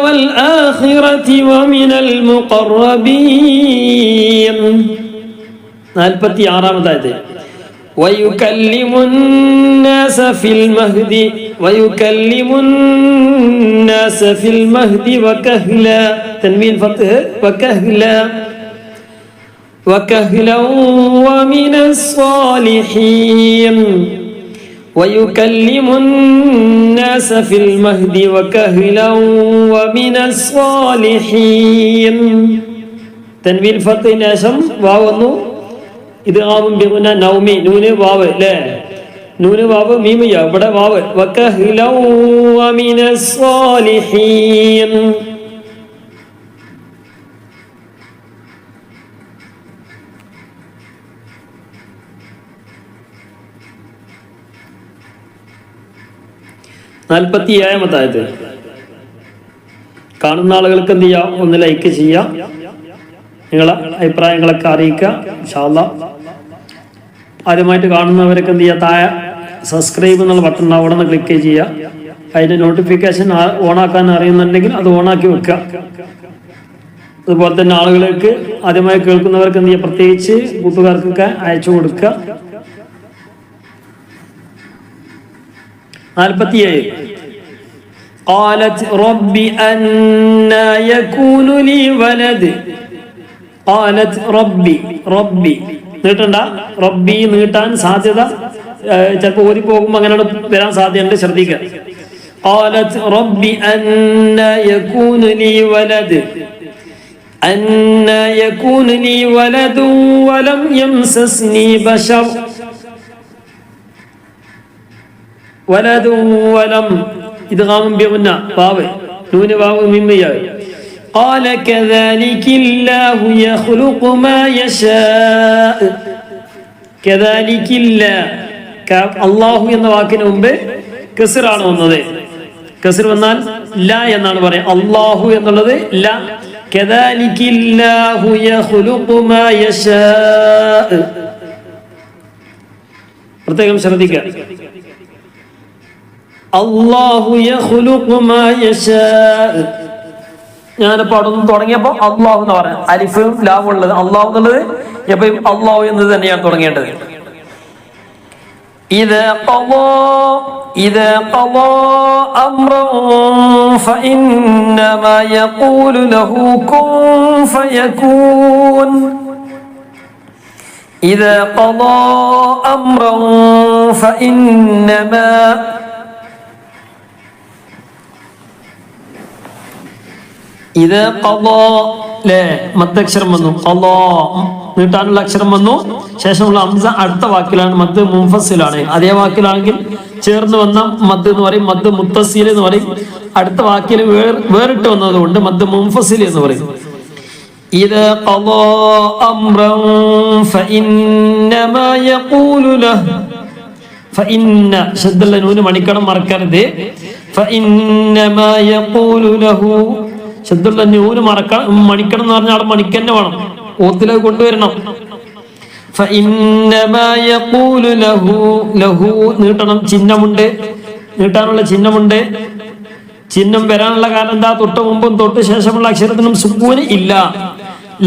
والآخرة ومن المقربين. 46 ويكلم الناس في المهد وكهلا تنوين فتح وكهلا ومن الصالحين. ويكلم الناس في المهد وكهلا ومن الصالحين. تنوين فتح ناسم واو ഇത് ആവും ബിഗുന നൗമി നൂന് വാവ് അല്ലേ? നൂന് വാവ് മീമ് യാ ഇവിടെ വാവ്. വകഹ്ലൗ വമിനസ് സ്വാലിഹീൻ. നാൽപ്പത്തിയേഴാമത്തെ കാണുന്ന ആളുകൾക്ക് എന്ത് ചെയ്യാം? ഒന്ന് ലൈക്ക് ചെയ്യാം. നിങ്ങളെ അഭിപ്രായങ്ങളൊക്കെ അറിയിക്കുക ഇൻഷാ അല്ലാഹ്. ആദ്യമായിട്ട് കാണുന്നവരൊക്കെ എന്ത് ചെയ്യുക? താഴെ സബ്സ്ക്രൈബ് എന്നുള്ള ബട്ടൺ ഉണ്ടാവും, അവിടെ നിന്ന് ക്ലിക്ക് ചെയ്യുക. അതിൻ്റെ നോട്ടിഫിക്കേഷൻ ഓണാക്കാൻ അറിയുന്നുണ്ടെങ്കിൽ അത് ഓണാക്കി വെക്കുക. അതുപോലെ തന്നെ ആളുകൾക്ക് ആദ്യമായി കേൾക്കുന്നവർക്ക് എന്ത് ചെയ്യുക? പ്രത്യേകിച്ച് കൂട്ടുകാർക്കൊക്കെ അയച്ചു കൊടുക്കുക. 47 قالت رب أنى يكون لي ولد قالت ربي നീട്ടണ്ട. റബ്ബി നീട്ടാൻ സാധ്യത ചിലപ്പോൾ ഓതി പോകുമ്പോൾ അങ്ങനെയാണ് വരാൻ സാധ്യതയുണ്ട്, ശ്രദ്ധിക്കുക. قالت رب أنى يكون لي ولد ولم يمسسني بشر ولد ولم إدغام بغنى واو نون واو ميم يا. قال كذلك الله يخلق ما يشاء. كذلك الله അള്ളാഹു എന്ന വാക്കിന് മുമ്പ് കസറാണ് വന്നത്. കസർ വന്നാൽ ല എന്നാണ് പറയുക. അള്ളാഹു എന്നുള്ളത് ല. كذلك الله يخلق ما يشاء. പ്രത്യേകം ശ്രദ്ധിക്കുക. അള്ളാഹു യഖ്ലുഖു മാ യശാഅ. ഞാനിപ്പോൾ അവിടെ നിന്ന് തുടങ്ങിയപ്പോൾ അള്ളാഹു എന്ന് പറയാം. അലിഫും ലാമും ഉള്ളത് അള്ളാഹു എന്നുള്ളത് എപ്പോഴും അള്ളാഹു എന്നത് തന്നെയാണ് തുടങ്ങേണ്ടത്. إذا قضى أمرا فإنما يقول له كن فيكون. إذا قضى أمرا فإنما إذا قضى لا മദ്ദക്ഷരം വന്നു. ഖളാ നീട്ടാനുള്ള അക്ഷരം വന്നു. ശേഷമുള്ള ഹംസ അടുത്ത വാക്കിലാണ് മദ് മുൻഫസിലാണ്. അതേ വാക്കിലാണെങ്കിൽ ചേർന്ന് വന്ന മദ് എന്ന് പറയും, മദ് മുത്തസിൽ എന്ന് പറയും. അടുത്ത വാക്കിൽ വേറിട്ട് വന്നതുകൊണ്ട് മദ് മുൻഫസിൽ എന്ന് പറയും. إذا قضى أمرا فإنما يقول له فإن شد النون മണിക്കണം മറക്കരുത്. فإنما يقول له ശബ്ദുള്ള നൂന് മണിക്കണം എന്ന് പറഞ്ഞാൽ അവിടെ മണിക്കന്നെ വേണം, ഓത്തിലേക്ക് കൊണ്ടുവരണം. ലഹു നീട്ടണം. ചിഹ്നമുണ്ട്, നീട്ടാനുള്ള ചിഹ്നമുണ്ട്. ചിഹ്നം വരാനുള്ള കാരണം എന്താ? തൊട്ട് മുമ്പും തൊട്ട് ശേഷമുള്ള അക്ഷരത്തിനും സുക്കൂന് ഇല്ല.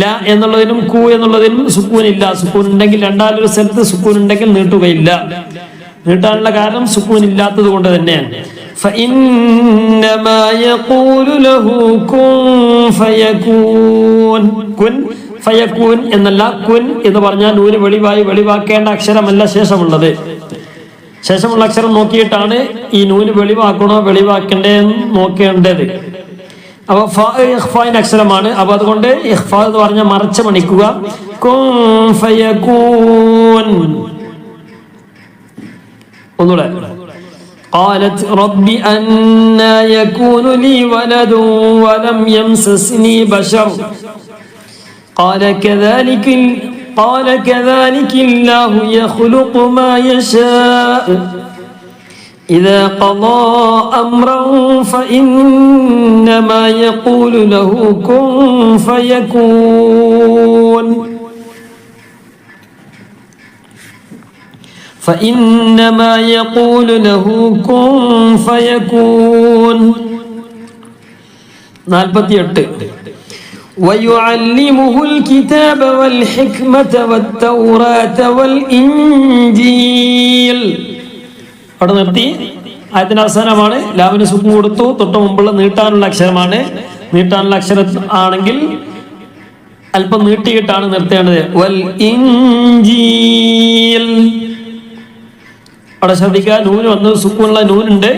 ല എന്നുള്ളതിനും കു എന്നുള്ളതിനും സുക്കൂൻ ഇല്ല. സുക്കൂൻ ഉണ്ടെങ്കിൽ രണ്ടാലൊരു സ്ഥലത്ത് സുക്കൂൻ ഉണ്ടെങ്കിൽ നീട്ടുകയില്ല. നീട്ടാനുള്ള കാരണം സുക്കൂൻ ഇല്ലാത്തത് കൊണ്ട് തന്നെയാണ്. فإنما يقول له كن فيكون കുൻ ഫയകൂൻ എന്നല്ല, കുൻ എന്ന് പറഞ്ഞാൽ നൂന് വെളിവാക്കേണ്ട അക്ഷരമല്ല ശേഷമുള്ളത്. ശേഷമുള്ള അക്ഷരം നോക്കിയിട്ടാണ് ഈ നൂന് വെളിവാക്കണ്ടേ നോക്കേണ്ടത്. അപ്പൊ ഇഖ്ഫാന്റെ അക്ഷരമാണ്. അപ്പൊ അതുകൊണ്ട് ഇഖ്ഫാ എന്ന് പറഞ്ഞാൽ മറച്ച് മണിക്കുക. കുൻ ഫയകൂൻ. ഒന്നുകൂടെ. قالت رب أنى يكون لي ولد ولم يمسسني بشر قال كذلك الله يخلق ما يشاء إذا قضى أمرا فإنما يقول له كن فيكون فإنما يقول له كن فيكون. 48 ويعلمه الكتاب والحكمة والتوراة والإنجيل. അവിടെ നിർത്തി. ആയത്തിന്റെ അവസാനമാണ്. ലാമിന് സുക്കൂൻ കൊടുത്തു. തൊട്ട് മുമ്പുള്ള നീട്ടാനുള്ള അക്ഷരമാണ്. നീട്ടാനുള്ള അക്ഷരം ആണെങ്കിൽ അല്പം നീട്ടിയിട്ടാണ് നിർത്തേണ്ടത്. വൽ ഇൻജീൽ. അവിടെ ശ്രദ്ധിക്കുക, നൂന് വന്നത് സുക്കൂനുള്ള നൂനുണ്ട്.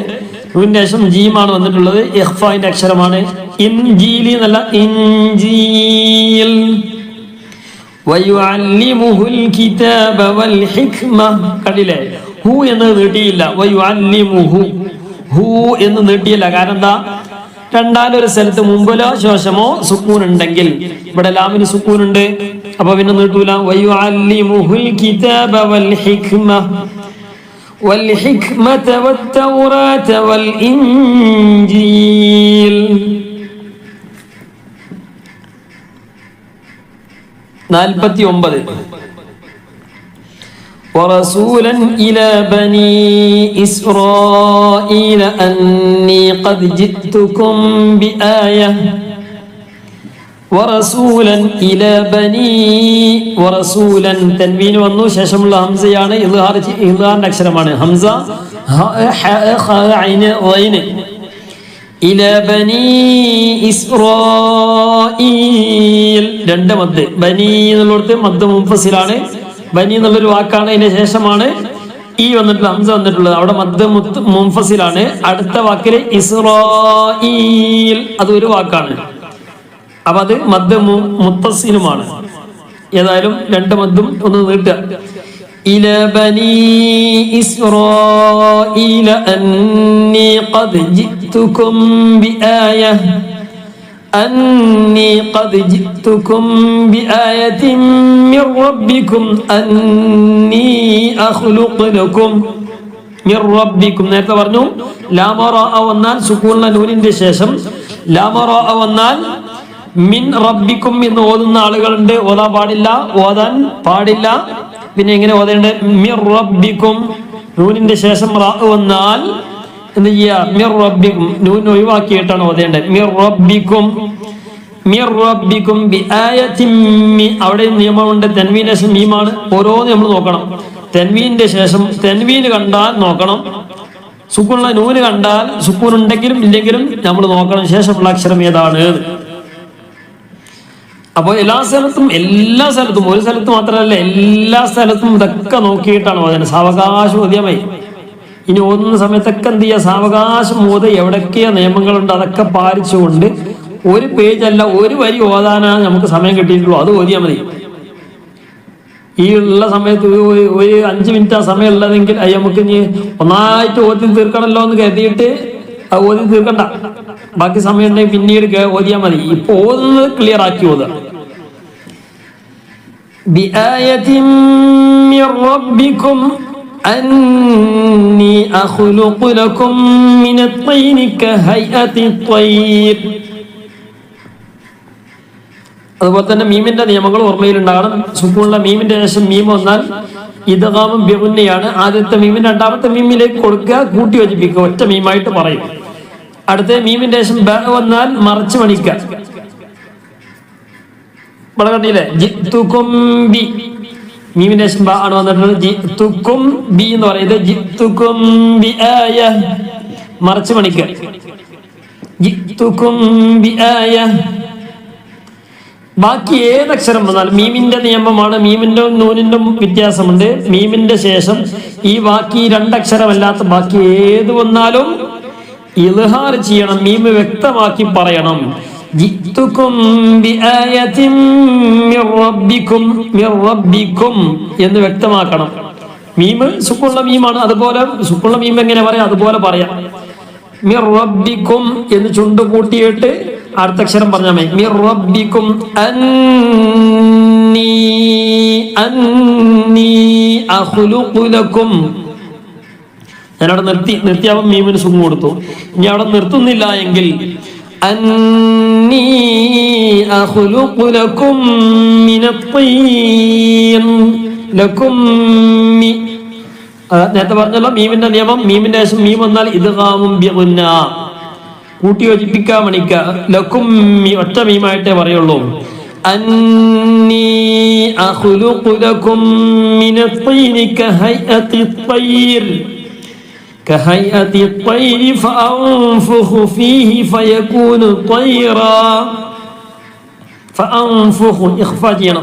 നൂനിന് ശേഷം ജീമാണ് വന്നിട്ടുള്ളത്. ഇഖ്ഫാന്റെ അക്ഷരമാണ്. ഇൻജീലി എന്നല്ല, ഇൻജീൽ. വയുഅല്ലിമുഹുൽ കിതാബ വൽ ഹിക്മ. കണ്ടില്ലേ, ഹു എന്ന് നീട്ടിയില്ല. വയുഅല്ലിമുഹു, ഹു എന്ന് നീട്ടിയില്ല. കാരണം എന്താ? രണ്ടാലൊരു സ്ഥലത്ത് മുമ്പിലോ ശേഷമോ സുക്കൂൻ ഉണ്ടെങ്കിൽ, ഇവിടെ ലാമിന് സുക്കൂൻ ഉണ്ട്, അപ്പൊ പിന്നെ നീട്ടൂല. വയുഅല്ലിമുഹുൽ കിതാബ വൽ ഹിക്മ والحكمة والتوراة والإنجيل. 49 ورسولا إلى بني إسرائيل أني قد جئتكم بآية ورسولا إلى بني ورسولا تنوين വന്നു. ശേഷമുള്ള ഹംസയാണ്. ഇദ്ഹാറിന്റെ അക്ഷരമാണ് ഹംസ. إلى بني إسرائيل. രണ്ട് മദ്. ബനി എന്നുള്ളടത്ത് മദ് മുൻഫസിലാണ്. ബനി എന്നുള്ളൊരു വാക്കാണ്. അതിന് ശേഷമാണ് ഈ വന്നിട്ടുള്ള ഹംസ വന്നിട്ടുള്ളത്. അവിടെ മദ് മുൻഫസിലാണ്. അടുത്ത വാക്കില് ഇസ്രായീൽ, അത് ഒരു വാക്കാണ്. അപ്പൊ അത് മദ് മുത്തസിലുമാണ്. ഏതായാലും രണ്ട് മദ്ദും ഒന്ന് നീട്ടുക. ഇല ബനി ഇസ്രായീല അന്നി ഖദ് ജിഅ്തുകും ബിആയ അന്നി ഖദ് ജിഅ്തുകും ബിആയത്തിൻ മിർ റബ്ബികും അന്നി അഖ്ലുഖു ലക്കും മിർ റബ്ബികും. നേരത്തെ പറഞ്ഞു ലാം റാ വന്നാൽ സുകൂനുള്ള നൂനിന്റെ ശേഷം ലാം റാ വന്നാൽ മിൻ റബ്ബിക്കും എന്ന് ഓതുന്ന ആളുകളുണ്ട്. ഓതാൻ പാടില്ല. പിന്നെ എങ്ങനെ ഓതേണ്ടത്? മിർ റബ്ബിക്കും. നൂനിന്റെ ശേഷം റാ വന്നാൽ എന്ത് ചെയ്യാ? മിർ റബ്ബിക്കും. നൂൻ ഒഴിവാക്കിയിട്ടാണ് ഓതേണ്ടത്. മിർ റബ്ബിക്കും, മിർ റബ്ബിക്കും ബിആയത്തിൻ. അവിടെ നിയമമുണ്ട്. തൻവീന് ശേഷം മീമാണ്. ഓരോന്ന് നമ്മൾ നോക്കണം. തൻവീന്റെ ശേഷം തൻവീന് കണ്ടാൽ നോക്കണം. സുക്കൂനുള്ള നൂന് കണ്ടാൽ സുക്കൂൻ ഉണ്ടെങ്കിലും ഇല്ലെങ്കിലും നമ്മൾ നോക്കണം ശേഷമുള്ള അക്ഷരം ഏതാണ്. അപ്പൊ എല്ലാ സ്ഥലത്തും ഒരു സ്ഥലത്ത് മാത്രമല്ല, എല്ലാ സ്ഥലത്തും ഇതൊക്കെ നോക്കിയിട്ടാണ് ഓതുന്നത്. സാവകാശം ഓതിയാമതി. ഇനി ഓതുന്ന സമയത്തൊക്കെ എന്ത് ചെയ്യുക? സാവകാശം ഓത്. എവിടൊക്കെയോ നിയമങ്ങളുണ്ട് അതൊക്കെ പാലിച്ചുകൊണ്ട് ഒരു പേജല്ല ഒരു വരി ഓതാനാണ് നമുക്ക് സമയം കിട്ടിയിട്ടുള്ളൂ. അത് ഓതിയാൽ മതി. ഈ ഉള്ള സമയത്ത് ഒരു 5 മിനിറ്റ് ആ സമയം ഉള്ളതെങ്കിൽ അത് നമുക്ക് ഇനി ഒന്നായിട്ട് ഓതി തീർക്കണമല്ലോ എന്ന് കരുതിയിട്ട് അത് ഓതി തീർക്കണ്ട. ബാക്കി സമയം ഉണ്ടെങ്കിൽ പിന്നീട് ഓതിയാൽ മതി. ഇപ്പൊ ഓതുന്നത് ക്ലിയർ ആക്കി ഓതുക. ബിആയത്തിൻ മിർ റബ്ബികും അന്നി അഖ്ലുഖു ലക്കും മിനത് ത്വയ്രി കഹൈഅത്തിത് ത്വയ്ർ. അതുപോലെ തന്നെ മീമിന്റെ നിയമങ്ങൾ ഓർമ്മയിലുണ്ടാകണം. സുക്കൂനുള്ള മീമിന്റെ ശേഷം മീം വന്നാൽ ഇദ്ഗാമും ബിഗുന്നയാണ്. ആദ്യത്തെ മീമിന് രണ്ടാമത്തെ മീമിലേക്ക് കൊടുക്കുക, കൂട്ടി യോജിപ്പിക്കുക, ഒറ്റ മീമായിട്ട് പറയും. അടുത്ത മീമിന്റെ ശേഷം ബ വന്നാൽ മറച്ചു മണിക്കുക. ഇവിടെ കണ്ടില്ലേ ജിത്തുക്കും ബി, മീമിന്റെ ശേഷം ബ ആണ് വന്നിട്ടുള്ളത്. ജിത്തുക്കും ബി എന്ന് പറയുന്നത് ജിത്തുക്കും ബി ആയ, മറച്ചു മണിക്ക് ജിത്തുക്കും ബി ആയ. ബാക്കി ഏതക്ഷരം വന്നാലും മീമിന്റെ നിയമമാണ്, മീമിന്റെ നൂനിന്റെ വ്യത്യാസമുണ്ട്. മീമിന്റെ ശേഷം ഈ ബാക്കി രണ്ടക്ഷരമല്ലാത്ത ബാക്കി ഏത് വന്നാലും ഇൽഹാർ ചെയ്യണം, മീമ് വ്യക്തമാക്കി പറയണം. ജിത്തുക്കും ബിആയത്തിൻ മിർ റബ്ബിക്കും, മിർ റബ്ബിക്കും എന്ന് വ്യക്തമാക്കണം. മീമ് സുക്കുള്ള മീമാണ്, അതുപോലെ സുക്കുള്ള മീം എങ്ങനെ പറയാം അതുപോലെ പറയാം. മിർ റബ്ബിക്കും എന്ന് ചുണ്ട് കൂട്ടിയിട്ട് അടുത്ത അക്ഷരം പറഞ്ഞാൽ മതി. മിർ റബ്ബിക്കും അന്നീ അന്നീ അഖ്ലുഖു ലക്കും. ഞാനവിടെ നിർത്തിയാവും മീമിന് സുഖം കൊടുത്തു. ഇനി അവിടെ നിർത്തുന്നില്ല എങ്കിൽ അന്നീ അഖ്ലുഖു ലക്കും മിനത്തീൻ ലക്കും. നേരത്തെ പറഞ്ഞല്ലോ മീമിന്റെ നിയമം, മീമിന്റെ ശേഷം മീം വന്നാൽ ഇദ്ഗാമും ബിഗുന്ന, കൂട്ടി യോജിപ്പിക്കാൻ മണിക്ക. ലക്കും ഒറ്റ മീമായിട്ടേ പറയുള്ളൂ. അന്നീ അഖ്ലുഖു ലക്കും മിനത്തീനി കഹൈഅത്തി ത്വയ്ർ كهيئة الطير فأنفخ فيه فيكون طيرا. فأنفخ إخفاء جينا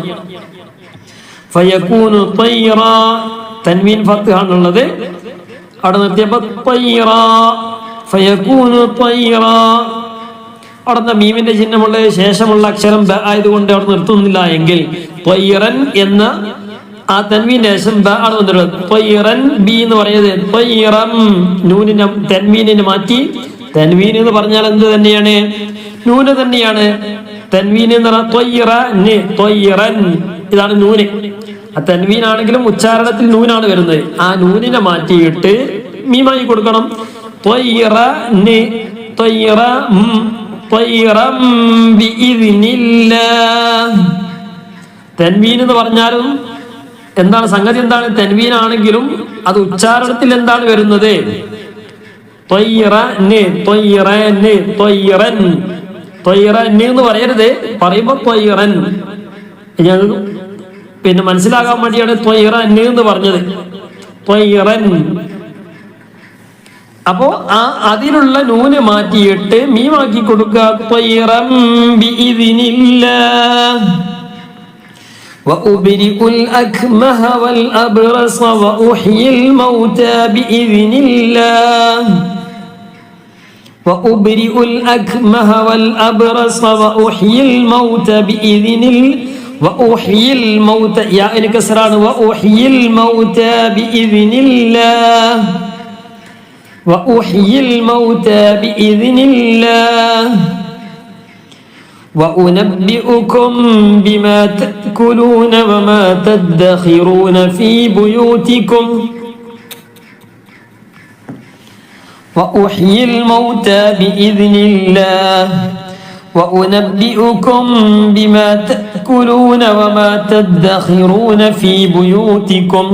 فيكون طيرا. تنوين فتح ഉള്ളത് അവിടെ നിർത്തിയപ്പോൾ طيرا فيكون طيرا. അവിടെ മീമിന്റെ ചിഹ്നമുള്ള ശേഷമുള്ള അക്ഷരം ബ ആയതുകൊണ്ട് അവിടെ നിർത്തുന്നില്ല എങ്കിൽ طيرا എന്ന ആ തൻവീന്റെ ശേഷം ബ ആണ് വന്നിട്ടുള്ളത്. ത്വയ്റൻ ബി എന്ന് പറയുന്നത് ത്വയ്റം, നൂനിനെ തൻവീനിനെ മാറ്റി. തൻവീൻ എന്ന് പറഞ്ഞാൽ എന്ത് തന്നെയാണ്? നൂന് തന്നെയാണ്. തൻവീൻ എന്ന് പറഞ്ഞാൽ ത്വയ്റന്, ത്വയ്റൻ ഇതാണ് നൂന്. ആ തൻവീൻ ആണെങ്കിലും ഉച്ചാരണത്തിൽ നൂനാണ് വരുന്നത്. ആ നൂനിനെ മാറ്റിയിട്ട് മീമായി കൊടുക്കണം. ത്വയ്റന് ത്വയ്റം ത്വയ്റം ബിഇദ്നില്ലാഹ്. തൻവീൻ എന്ന് പറഞ്ഞാലും എന്താണ് സംഗതി? എന്താണ്? തൻവീൻ ആണെങ്കിലും അത് ഉച്ചാരണത്തിൽ എന്താണ് വരുന്നത്? ത്വയ്റന് ത്വയ്റന് ത്വയ്റൻ ത്വയ്റന് എന്ന് പറയരുത്, പറയുമ്പോ ത്വയ്റൻ. ഞാൻ പിന്നെ മനസ്സിലാകാൻ വേണ്ടിയാണ് ത്വയ്റന് എന്ന് പറഞ്ഞത്. ത്വയ്റൻ. അപ്പോ ആ അതിലുള്ള നൂന് മാറ്റിയിട്ട് മീമാക്കി കൊടുക്കുക. ത്വയ്റം ബിഇദ്നില്ലാഹ്. وأبرئ الأكمه والأبرص وأحيي الموتى بإذن الله. وأبرئ الأكمه والأبرص وأحيي الموتى بإذن الله. وأحيي الموتى يا إنك سران. وأحيي الموتى بإذن الله. وأحيي الموتى بإذن الله. وأنبئكم بما تأكلون وما تدخرون في بيوتكم. وأحيي الموتى بإذن الله. وأنبئكم بما تأكلون وما تدخرون في بيوتكم.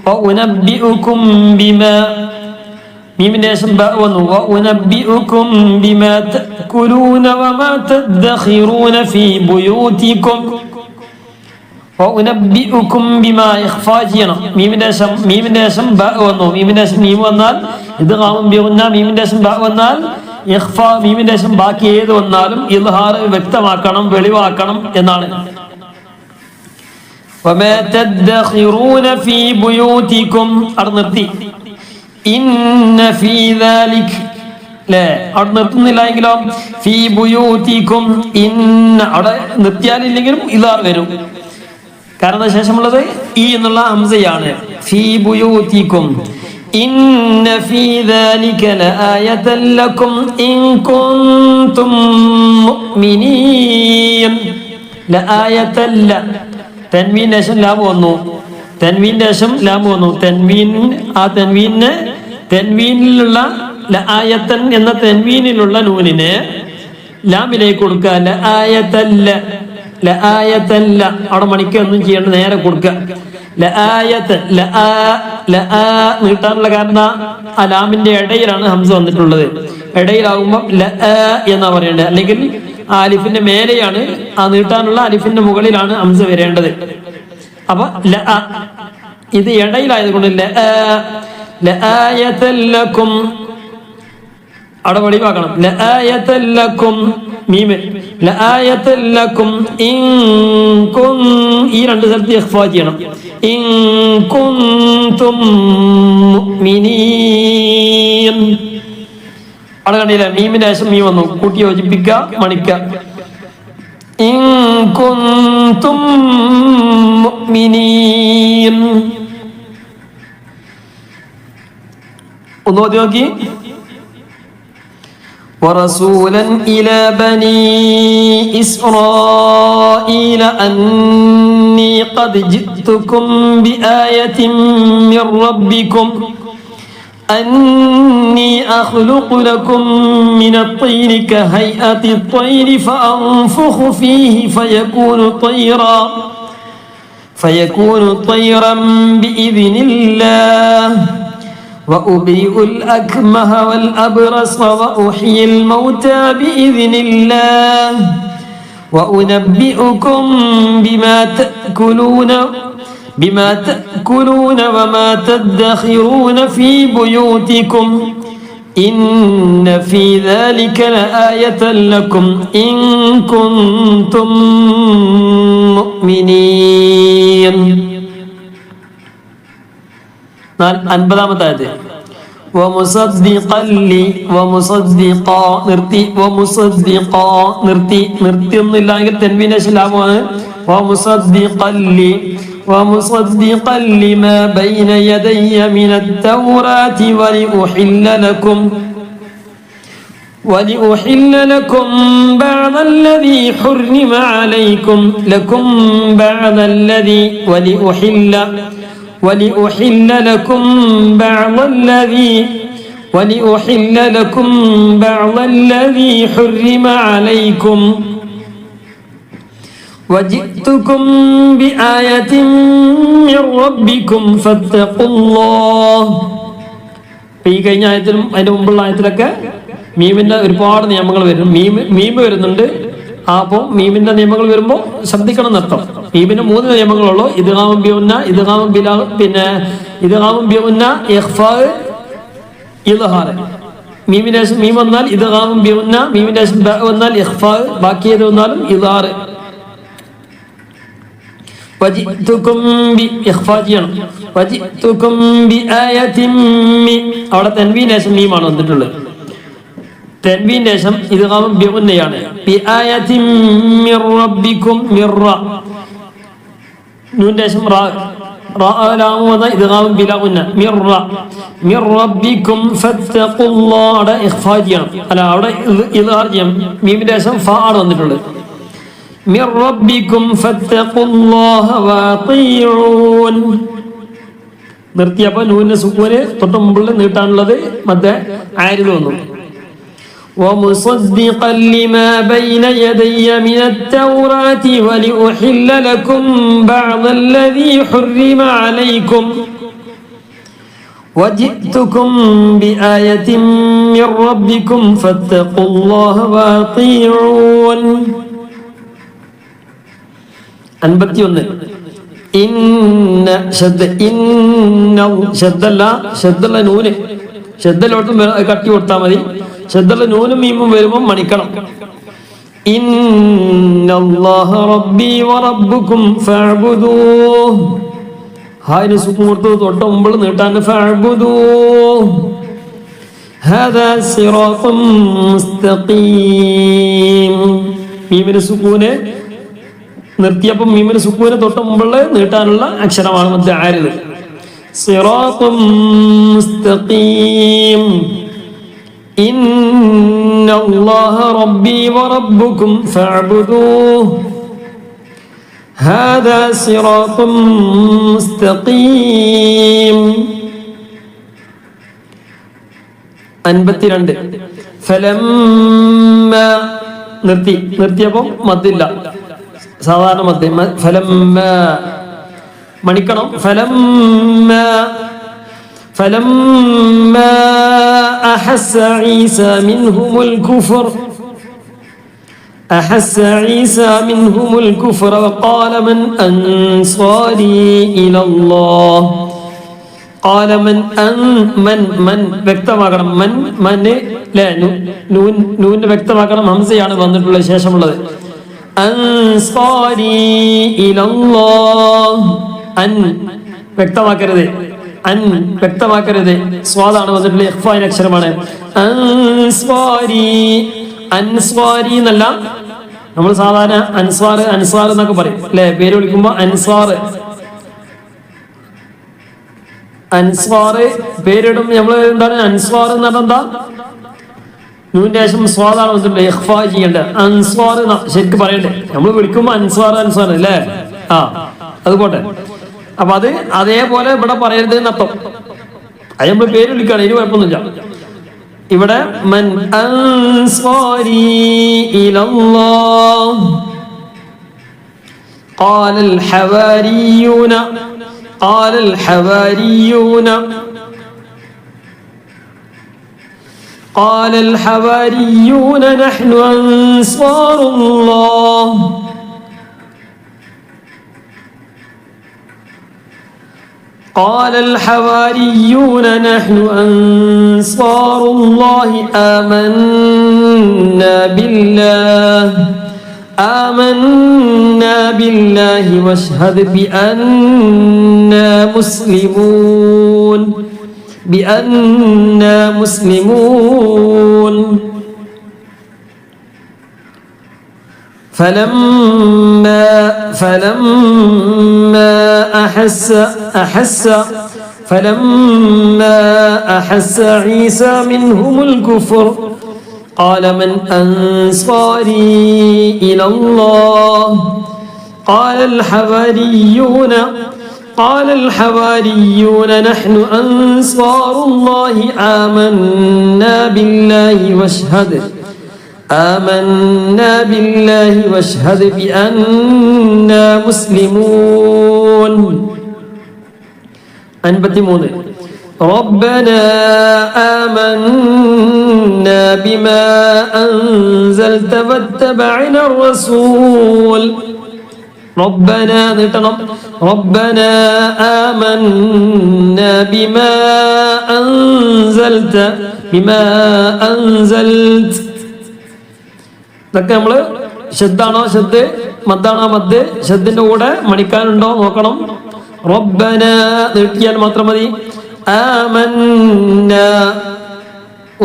وأنبئكم بما മീമിന്റെ ശേഷം ബ വന്നു. വഉനബ്ബിഉകും ബിമാ തഅകുലൂന വമാ തദ്ഖിറൂന ഫീ ബുയൂതികും. വഉനബ്ബിഉകും ബിമാ ഇഖ്ഫാ ചെയ്യണം. മീമിന്റെ ശേഷം ബ വന്നു. മീമിന്റെ ശേഷം മീം വന്നാൽ ഇദ്ഗാമും ബിഗുന്ന, മീമിന്റെ ശേഷം ബ വന്നാൽ ഇഖ്ഫാ. മീമിന്റെ ശേഷം ബാക്കി ഏത് വന്നാലും ഇൽഹാർ വ്യക്തമാക്കണം, വെളിവാക്കണം എന്നാണ്. വമാ തദ്ഖിറൂന ഫീ ബുയൂതികും അവിടെ നിർത്തി. ഇന്ന ഫീ ദാലിക ലെ അവിടെ നിർത്തുന്നില്ല എങ്കിലോ ഫീ ബുയൂതികും. ഇന്ന അവിടെ നിർത്തിയാലില്ലെങ്കിലും ഇലാർ വരും. കാരണം ശേഷമുള്ളത് ഈ എന്നുള്ള ഹംസയാണ്. ഫീ ബുയൂതികും. ഇന്ന ഫീ ദാലിക ലആയതൻ ലക്കും ഇൻ കുൻതും മുഅ്മിനീൻ. ലആയതൻ ല തൻവീന്റെ ശേഷം ലാം വന്നു. തൻവീന്റെ ശേഷം ലാം വന്നു. തൻവീൻ ആ തൻവീന് തൻവീനിലുള്ള ലആയതൻ എന്ന തൻവീനിലുള്ള നൂനിനെ ലാമിലേക്ക് കൊടുക്കുക. ലആയതല്ല ലആയതല്ല അവിടെ മണിക്ക് ഒന്നും ചെയ്യേണ്ട, നേരെ കൊടുക്കുക. ലആയത്ത് ലആ നീട്ടാനുള്ള കാരണം ആ ലാമിന്റെ ഇടയിലാണ് ഹംസ വന്നിട്ടുള്ളത്. ഇടയിലാകുമ്പോൾ ലആ എന്നാ പറയേണ്ടത്. അല്ലെങ്കിൽ ആ അലിഫിന്റെ മേലെയാണ്, ആ നീട്ടാനുള്ള അലിഫിന്റെ മുകളിലാണ് ഹംസ വരേണ്ടത്. അപ്പൊ ഇത് ഇടയിലായതുകൊണ്ട് ലആയതല്ലക്കും അവിടെ വെളിവാക്കണം. ലആയതല്ലക്കും മീമ് ലആയതല്ലക്കും ഇൻ കുൻ ഈ രണ്ട് സ്ഥലത്ത് ഇഖ്ഫാ ചെയ്യണം. ഇൻ കുൻതും മുഅ്മിനീൻ അവിടെ കണ്ടില്ല, മീമിന്റെ ശേഷം മീം വന്നു, കൂട്ടി യോജിപ്പിക്കുക, മണിക്ക. ഇൻ കുൻതും മുഅ്മിനീൻ ഒന്ന് ഓതി നോക്കി. ورسولا إلى بني إسرائيل أني قد جئتكم بآية من ربكم أني أخلق لكم من الطين كهيئة الطير فأنفخ فيه فيكون طيرا بإذن الله وأبرئ الأكمه والأبرص وأحيي الموتى بإذن الله وأنبئكم بما تأكلون وما تدخرون في بيوتكم إن في ذلك لآية لكم إن كنتم مؤمنين. 50-ാമത്തെ ആയത്ത് നിർത്തിയൊന്നുമില്ലെങ്കിൽ തെൻവീന്റെ ശലാമാണ്. ومصدقا لما بين يدي من التوراة ولأحل لكم بعض الذي حرم عليكم ولأحل لكم بعض الذي حرم عليكم وجئتكم بآية من ربكم فاتقوا الله. ഈ കഴിഞ്ഞ ആയത്തിലും അതിന്റെ മുമ്പുള്ള ആയത്തിലൊക്കെ മീമിന്റെ ഒരുപാട് നിയമങ്ങൾ വരും. മീമ് വരുന്നുണ്ട്. അപ്പോൾ മീമിന്റെ നിയമങ്ങൾ വരുമ്പോൾ ശ്രദ്ധിക്കണം എന്നർത്ഥം. മീമിന് 3 നിയമങ്ങളുള്ളൂ. ഇദ്ഗാമും ബിഉന്ന, ഇദ്ഗാമും ബിലാ, പിന്നെ ഇദ്ഗാമും ബിഉന്ന, ഇഖ്ഫാ, ഇദ്ഹാർ. മീമിന്റെ ശേഷം മീം വന്നാൽ ഇദ്ഗാമും ബിഉന്ന, മീമിന്റെ ശേഷം ബ വന്നാൽ ഇഖ്ഫാ, ബാക്കി ഏത് വന്നാലും ഇദ്ഹാർ. വജിതുകും ബി ഇഖ്ഫാ ചെയ്യണം. വജിതുകും ബിആയതിൻ അവിടെ തൻവീന് ശേഷം മീമാണ് വന്നിട്ടുള്ളത്. തൻവീന്റെ ശേഷം ഇദ്ഗാമും ബിഉന്നയാണ്. ബിആയതിൻ മിർ റബ്ബിക്കും മിർറ നൂന്റെ ശേഷം റാ ലാമു വന്ന ഇദ്ഗാമും ബിലാ ഉന്ന മിർ റബ്ബിക്കും ഫത്തഖുല്ലാഹ് അവിടെ ഇഖ്ഫാ ചെയ്യണം. അല്ല അവിടെ ഇദ്ഹാർ ചെയ്യണം. മീമിന്റെ ശേഷം ഫാ ആണ് വന്നിട്ടുള്ളത്. മിർ റബ്ബിക്കും ഫത്തഖുല്ലാഹ വഅതീഊൻ നിർത്തിയപ്പോൾ നൂനിന്റെ സുക്കൂന് തൊട്ട് മുമ്പിൽ നീട്ടാനുള്ളത് മധ്യ ആരിത് വന്നു. ومصدقا لما بين يدي من التوراة ولأحل لكم بعض الذي حرم عليكم وجئتكم بآية من ربكم فاتقوا الله وأطيعون. 51 ഇന്ന ശബ്ദല്ല നൂന് ശബ്ദലോട്ടും കട്ടി കൊടുത്താൽ മതി. ശബ്ദല്ല നൂനും മീമും വരുമ്പോൾ മണിക്കണം. ഇന്നല്ലാഹ റബ്ബി വറബ്ബുക്കും ഫഅബ്ദൂഹ് ഹായിന് സുക്കൂൻ കൊടുത്ത് തൊട്ട് മുമ്പിൽ നീട്ടാൻ ഫഅബ്ദൂഹ് ഹാദാ സിറാത്തും മുസ്തഖീം. മീമിന് സുക്കൂന് നിർത്തിയപ്പം മീമിന് സുക്കൂന് തൊട്ട് മുമ്പിൽ നീട്ടാനുള്ള അക്ഷരമാണ് മധ്യ ആരിത്. സിറാത്തും മുസ്തഖീം ഇന്നല്ലാഹ റബ്ബി വറബ്ബുക്കും ഫഅബ്ദൂഹ് ഹാദാ സിറാത്തും മുസ്തഖീം. 52 ഫലമ്മ നിർത്തിയപ്പം മദ്ദില്ല, സാധാരണ മദ്ദ്. ഫലമ്മ മണിക്കണം. فلما أحس عيسى منهم الكفر أحس عيسى منهم الكفر وقال من أنصاري إلى الله قال من വ്യക്തമാക്കണം നൂന് വ്യക്തമാക്കണം ഹംസയാണ് വന്നിട്ടുള്ള ശേഷമുള്ളത് അൻസാരി ഇലല്ലാഹ് വ്യക്തമാക്കരുത് വ്യക്തമാക്കരുത് സ്വാദാണ് വന്നിട്ടുള്ള ഇഖ്ഫായിൻ അക്ഷരമാണ് അൻസ്വാരി എന്നല്ല നമ്മൾ സാധാരണ അൻസ്വാർ എന്നൊക്കെ പറയും അല്ലെ പേര് വിളിക്കുമ്പോ അൻസ്വാർ പേരിടും നമ്മൾ എന്താണ് അൻസ്വാർ എന്ന് പറഞ്ഞാൽ എന്താ നൂന്റെ ശേഷം സ്വാദാണ് വന്നിട്ടുള്ള ഇഖ്ഫാ ചെയ്യേണ്ടത് അൻസ്വാർ ശരിക്കും പറയണ്ടേ നമ്മൾ വിളിക്കുമ്പോ അൻസ്വാർ അല്ലേ അത് പോട്ടെ അപ്പൊ അത് അതേപോലെ ഇവിടെ പറയരുത് എന്നർത്ഥം അത് നമ്മൾ പേര് വിളിക്കുകയാണ് ഇനി കുഴപ്പമൊന്നുമില്ല ഇവിടെ മൻ അൻസ്വാരി ഇലല്ലാഹ് قال الحواريون نحن أنصار الله قال الحواريون نحن أنصار الله آمنا بالله واشهد بأننا مسلمون فلما أحس عيسى منهم الكفر قال من أنصاري إلى الله قال الحواريون نحن أنصار الله آمنا بالله واشهد بأننا مسلمون 53 ربنا آمنا بما أنزلت واتبعنا الرسول ربنا آمنا بما أنزلت ഇതൊക്കെ നമ്മൾ ശബ്ദാണോ ശബ്ദ് മദ്ദാണോ മദ് ശബ്ദിന്റെ കൂടെ മണിക്കാനുണ്ടോ നോക്കണം റബ്ബന നീട്ടിയാൽ മാത്രം മതി ആമന്ന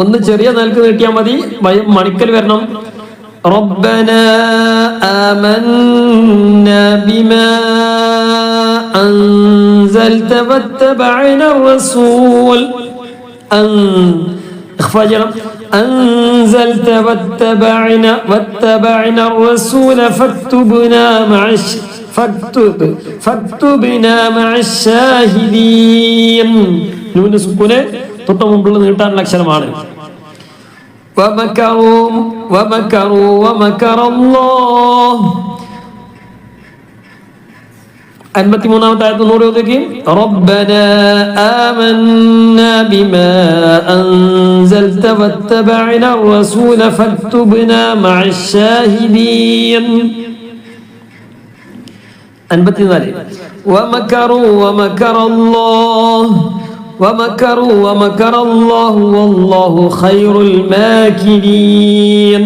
ഒന്ന് ചെറിയ നിലക്ക് നീട്ടിയാൽ മതി മണിക്കൽ വരണം റബ്ബന ആമന്ന ബിമാ അൻസൽത വത്തബഅന റസൂൽ ഇഖ്ഫാ ചെയ്യണം أنزلت واتبعنا الرسول فاكتبنا مع الشاهدين നൂന് സുക്കൂനെ തൊട്ട് മുമ്പുള്ള നീട്ടാനുള്ള അക്ഷരമാണ് ومكر الله 53-ാമത്തെ ആയത്ത് നൂറ് ഓതിക്ക് ربنا آمنا بما أنزلت واتبعنا الرسول فاكتبنا مع الشاهدين 54 ومكر الله والله خير الماكرين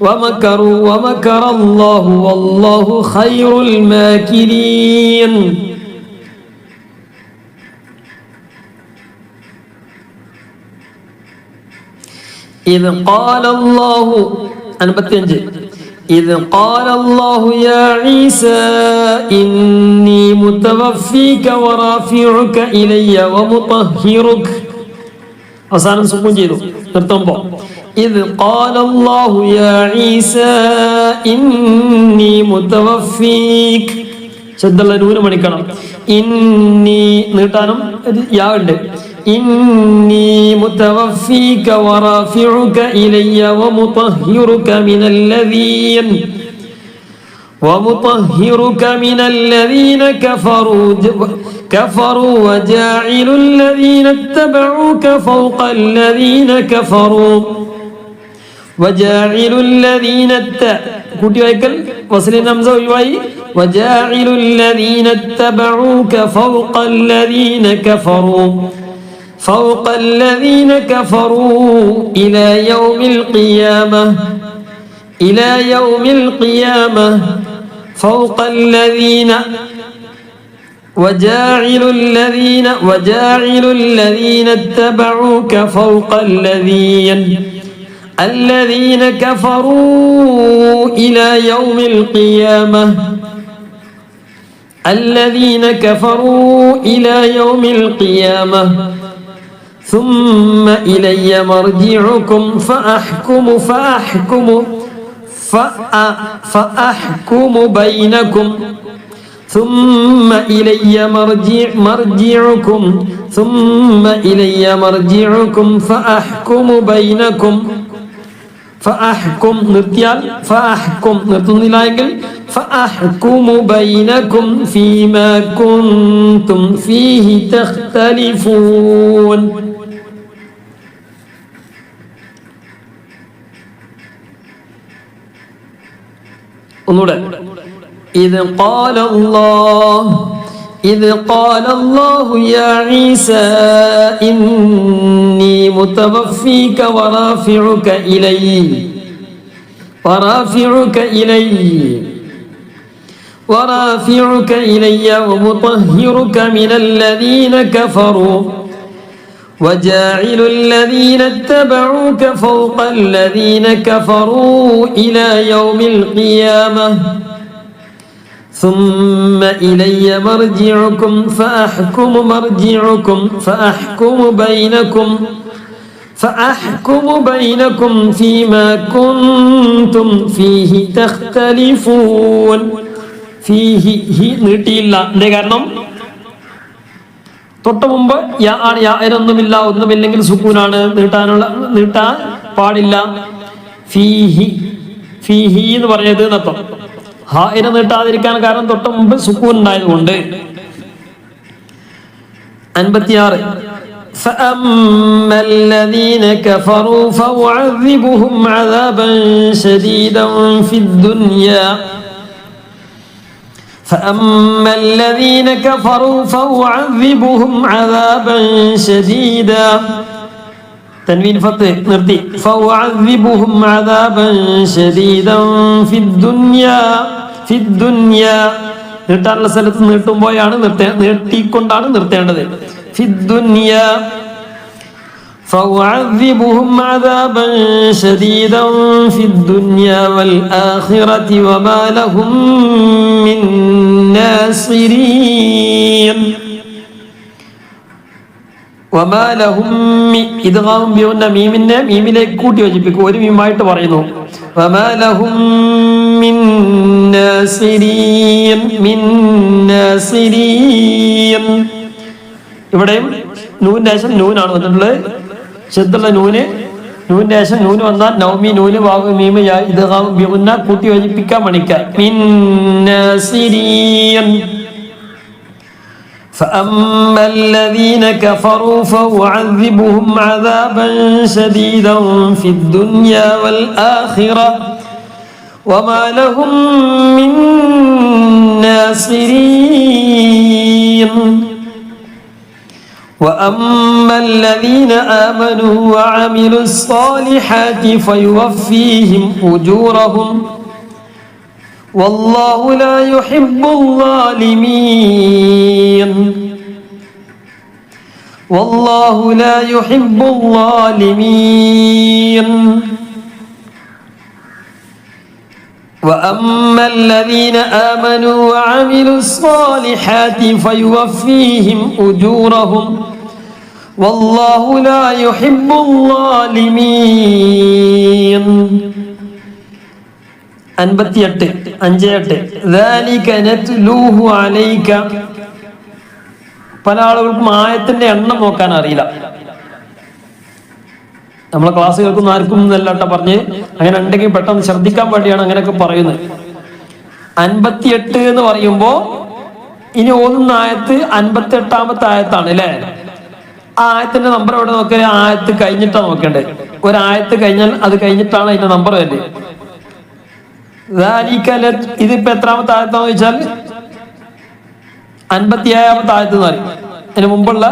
ومكر الله والله خير الماكرين إذ قال الله إذ قال الله يا عيسى إني متوفيك ورافعك إلي ومطهرك അവസാനം സുക്കൂൻ ചെയ്തു നിർത്തുമ്പോൾ إذ قال الله يا عيسى إني متوفيك ശബ്ദമുള്ള നൂന് മണിക്കണം ഇന്നി നീട്ടാനും യാ ഉണ്ട് إني متوفيك ورافعك إلي ومطهرك من الذين كفروا وجاعل الذين اتبعوك فوق الذين كفروا കൂട്ടി വായിക്കൽ വസ്ലിൻ ഹംസ ഒഴിവായി. വജാഇലു الذين اتبعوك فوق الذين كفروا فوق الذين كفروا إلى يوم القيامة إلى يوم القيامة فوق الذين وجاعل الذين اتبعوك فوق الذين كفروا إلى يوم القيامة الذين كفروا إلى يوم القيامة ثم إلي مرجعكم فأحكم بينكم ثم إلي مرجعكم ثم إلي مرجعكم فأحكم بينكم فأحكم നിർത്തിയാൽ فأحكم നിർത്തുന്നില്ലെങ്കിൽ فأحكم بينكم فيما كنتم فيه تختلفون. ഒന്നുകൂടെ. إذ قال الله يا عيسى إني متوفيك ورافعك إلي ومطهرك من الذين كفروا وجاعل الذين اتبعوك فوق الذين كفروا إلى يوم القيامة ثم إلي مرجعكم فأحكم بينكم فيما كنتم فيه تختلفون. നീട്ടിയില്ല. എന്തേ കാരണം? തൊട്ട് മുമ്പ് യാ ആണ്, യാതൊന്നുമില്ല, ഒന്നുമില്ലെങ്കിൽ സുക്കൂനാണ്, നീട്ടാൻ പാടില്ല. ഫീഹി എന്ന് പറഞ്ഞത് എന്നർത്ഥം. ഹായിനെ നീട്ടാതിരിക്കാൻ കാരണം തൊട്ട് മുമ്പ് സുക്കൂൻ ഉണ്ടായതുകൊണ്ട്. 56 فأما الذين كفروا فأعذبهم عذابا شديدا في الدنيا فأما الذين كفروا فأعذبهم عذابا شديدا تنوين فتح نرتي فأعذبهم عذابا شديدا في الدنيا നീട്ടാനുള്ള സ്ഥലത്ത് നീട്ടുമ്പോഴാണ് നീട്ടിക്കൊണ്ടാണ് നിർത്തേണ്ടത്. في الدنيا فأعذبهم عذابا شديدا في الدنيا والآخرة وما لهم من ناصرين. وما لهم إدغام بيون ميمنا ميمിലേക്ക് കൂട്ടി യോജിപ്പിക്കും. ഒരു മീമായിട്ട് പറയുന്നു. وما لهم من ناصرين. ഇവിടെയും നൂന്റെ ശേഷം നൂനാണ് വന്നിട്ടുള്ളത്. ശബ്ദമുള്ള നൂന്റെ ശേഷം നൂന് വന്നാൽ നൗമി നൂന് വാവ് മീമ് യാ ഇദ്ഗാം ബിഗുന്ന കൂട്ടി യോജിപ്പിക്കാൻ മണിക്കാം. മിൻ നാസിരീൻ. فأما الذين كفروا فأعذبهم عذابا شديدا في الدنيا والآخرة وما لهم من ناصرين. وأما الذين آمنوا وعملوا الصالحات فيوفيهم أجورهم والله لا يحب الظالمين. والله لا يحب الظالمين. وأما الذين آمنوا وعملوا الصالحات فيوفيهم أجورهم والله لا يحب الظالمين. 58 ذلك نتلوه عليك. പല ആളുകൾക്കും ആയത്തിന്റെ എണ്ണം നോക്കാൻ അറിയില്ല. നമ്മളെ ക്ലാസ് കേൾക്കുന്ന ആർക്കും എന്നല്ലാട്ട പറഞ്ഞ് അങ്ങനെ ഉണ്ടെങ്കിൽ പെട്ടെന്ന് ശ്രദ്ധിക്കാൻ വേണ്ടിയാണ് അങ്ങനെയൊക്കെ പറയുന്നത്. 58 എന്ന് പറയുമ്പോ ഇനി ഓതുന്ന ആയത്ത് 58-ാമത്തെ ആയത്താണ് അല്ലേ? ആ ആയത്തിന്റെ നമ്പർ എവിടെ നോക്കിയാൽ ആയത്ത് കഴിഞ്ഞിട്ടാണ് നോക്കേണ്ടത്. ഒരായത്ത് കഴിഞ്ഞാൽ അത് കഴിഞ്ഞിട്ടാണ് അതിന്റെ നമ്പർ വരുന്നത്. ഇതിപ്പോ എത്രാമത്തെ ആയത്താന്ന് ചോദിച്ചാൽ 57ാമത്തെ ആയത്ത് എന്ന് പറയും. അതിന് മുമ്പുള്ള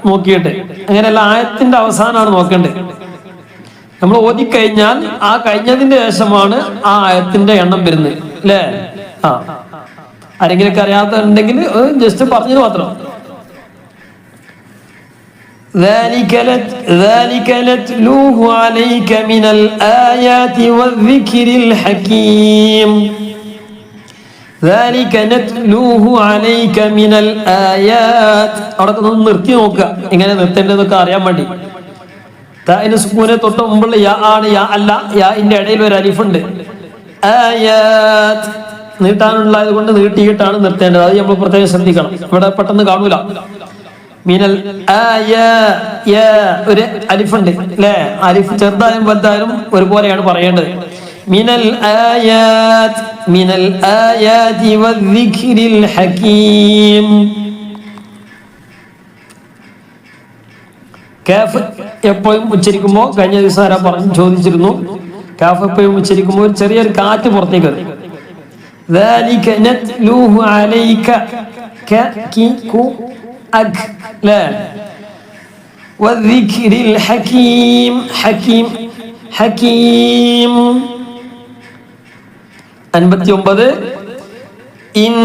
നോക്കിയിട്ട് അങ്ങനെയല്ല, ആയത്തിന്റെ അവസാനമാണ് നോക്കേണ്ടത്. നമ്മൾ ഓതിക്കഴിഞ്ഞാൽ ആ കഴിഞ്ഞതിന്റെ ശേഷമാണ് ആ ആയത്തിന്റെ എണ്ണം വരുന്നത് അല്ലേ? ആരെങ്കിലൊക്കെ അറിയാത്തുണ്ടെങ്കിൽ ജസ്റ്റ് പറഞ്ഞത് മാത്രം. ذلك نتلوه عليك من الآيات والذكر الحكيم. ذلك نتلوه عليك من الآيات. അവിടെ നിർത്തി നോക്കുക, എങ്ങനെ നിർത്തേണ്ടതൊക്കെ അറിയാൻ വേണ്ടി. താഇന് സുക്കൂനെ തൊട്ട് മുമ്പുള്ള യാ ആണ്, യാ അല്ല. യാഇന്റെ ഇടയിൽ ഒരു അലിഫുണ്ട്. ആയാത്ത് നീട്ടാനുള്ളത് കൊണ്ട് നീട്ടിയിട്ടാണ് നിർത്തേണ്ടത്. അത് നമ്മൾ പ്രത്യേകം ശ്രദ്ധിക്കണം, ഇവിടെ പെട്ടെന്ന് കാണൂല. മിനൽ ഒരു അലിഫുണ്ട് അല്ലേ? അലിഫ് ചെറുതായാലും വലുതായാലും ഒരുപോലെയാണ് പറയേണ്ടത്. മിനൽ ആയാതി വദ്ദിക്രിൽ ഹകീം. കാഫ് എപ്പോഴും ഉച്ചരിക്കുമ്പോൾ, കഴിഞ്ഞ ദിവസം ആരാ പറഞ്ഞു ചോദിച്ചിരുന്നു, കാഫ് എപ്പോഴും ഉച്ചരിക്കുമ്പോൾ ഒരു ചെറിയൊരു കാറ്റ് പുറത്തേക്ക് വരും. ذلك نتلوه عليك لا والذكر الحكيم. حكيم 59 إن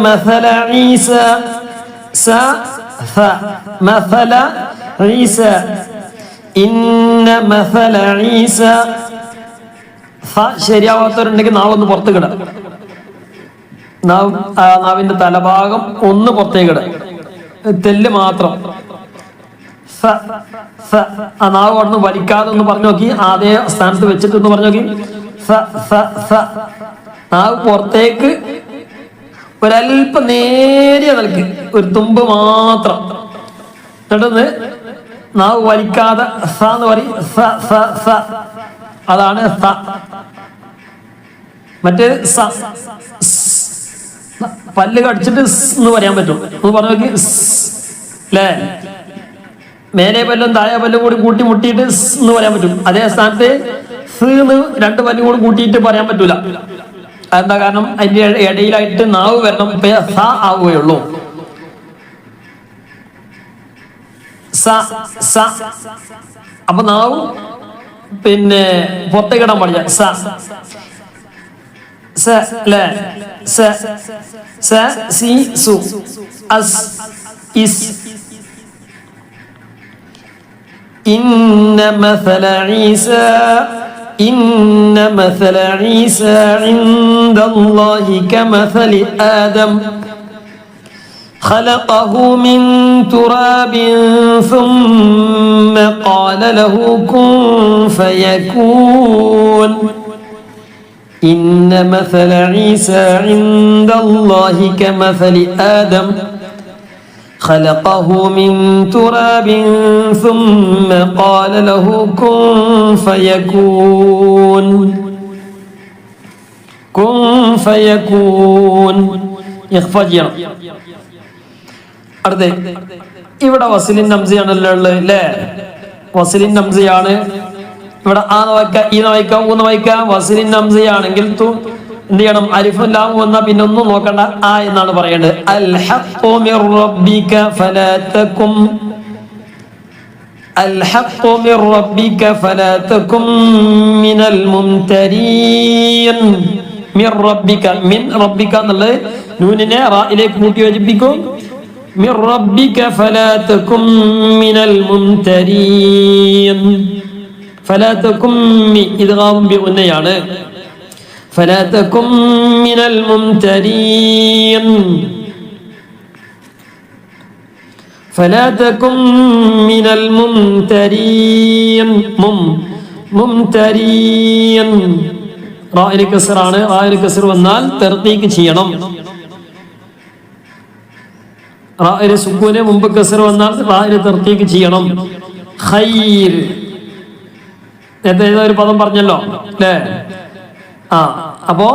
مثل عيسى مثل عيسى إن مثل عيسى. ശരിയാവാത്തവരുണ്ടെങ്കിൽ നാവൊന്ന് പുറത്ത് കിട, നാവിന്റെ തലഭാഗം ഒന്ന് പുറത്തേക്ക് ഇട, തെല്ല് മാത്രം. ആ നാവ് അവിടെ നിന്ന് വലിക്കാതെ ഒന്ന് പറഞ്ഞു നോക്കി, അതേ സ്ഥാനത്ത് വെച്ചിട്ട് ഒന്ന് പറഞ്ഞു നോക്കി. നാവ് പുറത്തേക്ക് ഒരല്പം നേരിയ നിലക്ക് ഒരു തുമ്പ് മാത്രം. എന്നിട്ടൊന്ന് നാവ് വലിക്കാതെ സ എന്ന് പറയും. അതാണ് സ. മറ്റേ പല്ല് കടിച്ചിട്ട് എന്ന് പറയാൻ പറ്റും. ഒന്ന് പറഞ്ഞു നോക്കി അല്ലേ? മേലെ പല്ലും താഴെ പല്ലും കൂടി കൂട്ടി മുട്ടിയിട്ട് എന്ന് പറയാൻ പറ്റും. അതേ സ്ഥാനത്ത് രണ്ട് പല്ലും കൂടി കൂട്ടിയിട്ട് പറയാൻ പറ്റൂല. അതെന്താ കാരണം? അതിന്റെ ഇടയിലായിട്ട് നാവ് വരണം, സ ആവുകയുള്ളൂ. അപ്പൊ നാവ് പിന്നെ പുറത്തേക്ക് ഇടാൻ പാടില്ല. إن مثل عيسى عند الله كمثل آدم خلقه من تراب ثم قال له كن فيكون. إن مثل عيسى عند الله كمثل آدم خلقه من تراب ثم قال له كن فيكون. كن فيكون ഇഖ്ഫാ ചെയ്യണം. അടുത്ത ഇവിടെ വസിലിൻ നംസയാണല്ലോ ഉള്ളത് അല്ലേ? വസിലിൻ നംസയാണ് ഇവിടെ. ആ വായിക്കാം, ഈ വായിക്കാം, ഊന്ന് വായിക്കാം. വസിലിൻ നംസയാണെങ്കിൽ എന്ത് ചെയ്യണം? അലിഫും ലാമും വന്നാൽ പിന്നെ ഒന്നും നോക്കണ്ട, ആ എന്നാണ് പറയേണ്ടത്. അൽ ഹഖ്ഖു മിർ റബ്ബിക ഫലാ തകും. അൽ ഹഖ്ഖു മിർ റബ്ബിക ഫലാ തകും മിനൽ മുംതരീൻ. മിർ റബ്ബിക, മിൻ റബ്ബിക എന്നുള്ളത് നൂനിനെ റായിലേക്ക് കൂട്ടി യോജിപ്പിക്കും. മിർ റബ്ബിക ഫലാ തകും മിനൽ മുംതരീൻ. ഫലാ തകും ഇദ്ഗാം ബിഗുന്നയാണ്. فلا تكن من الممترين. فلا تكن من الممترين. ممترين റായിന് കസ്റാണ്. റായിന് കസ്ർ വന്നാൽ തർത്തീക്ക് ചെയ്യണം. റായിന് സുക്കൂന് മുമ്പ് കസ്ർ വന്നാൽ റായിന് തർത്തീക്ക് ചെയ്യണം. ഖൈർ നേരത്തെ ഒരു പദം പറഞ്ഞല്ലോ അല്ലേ? അപ്പോ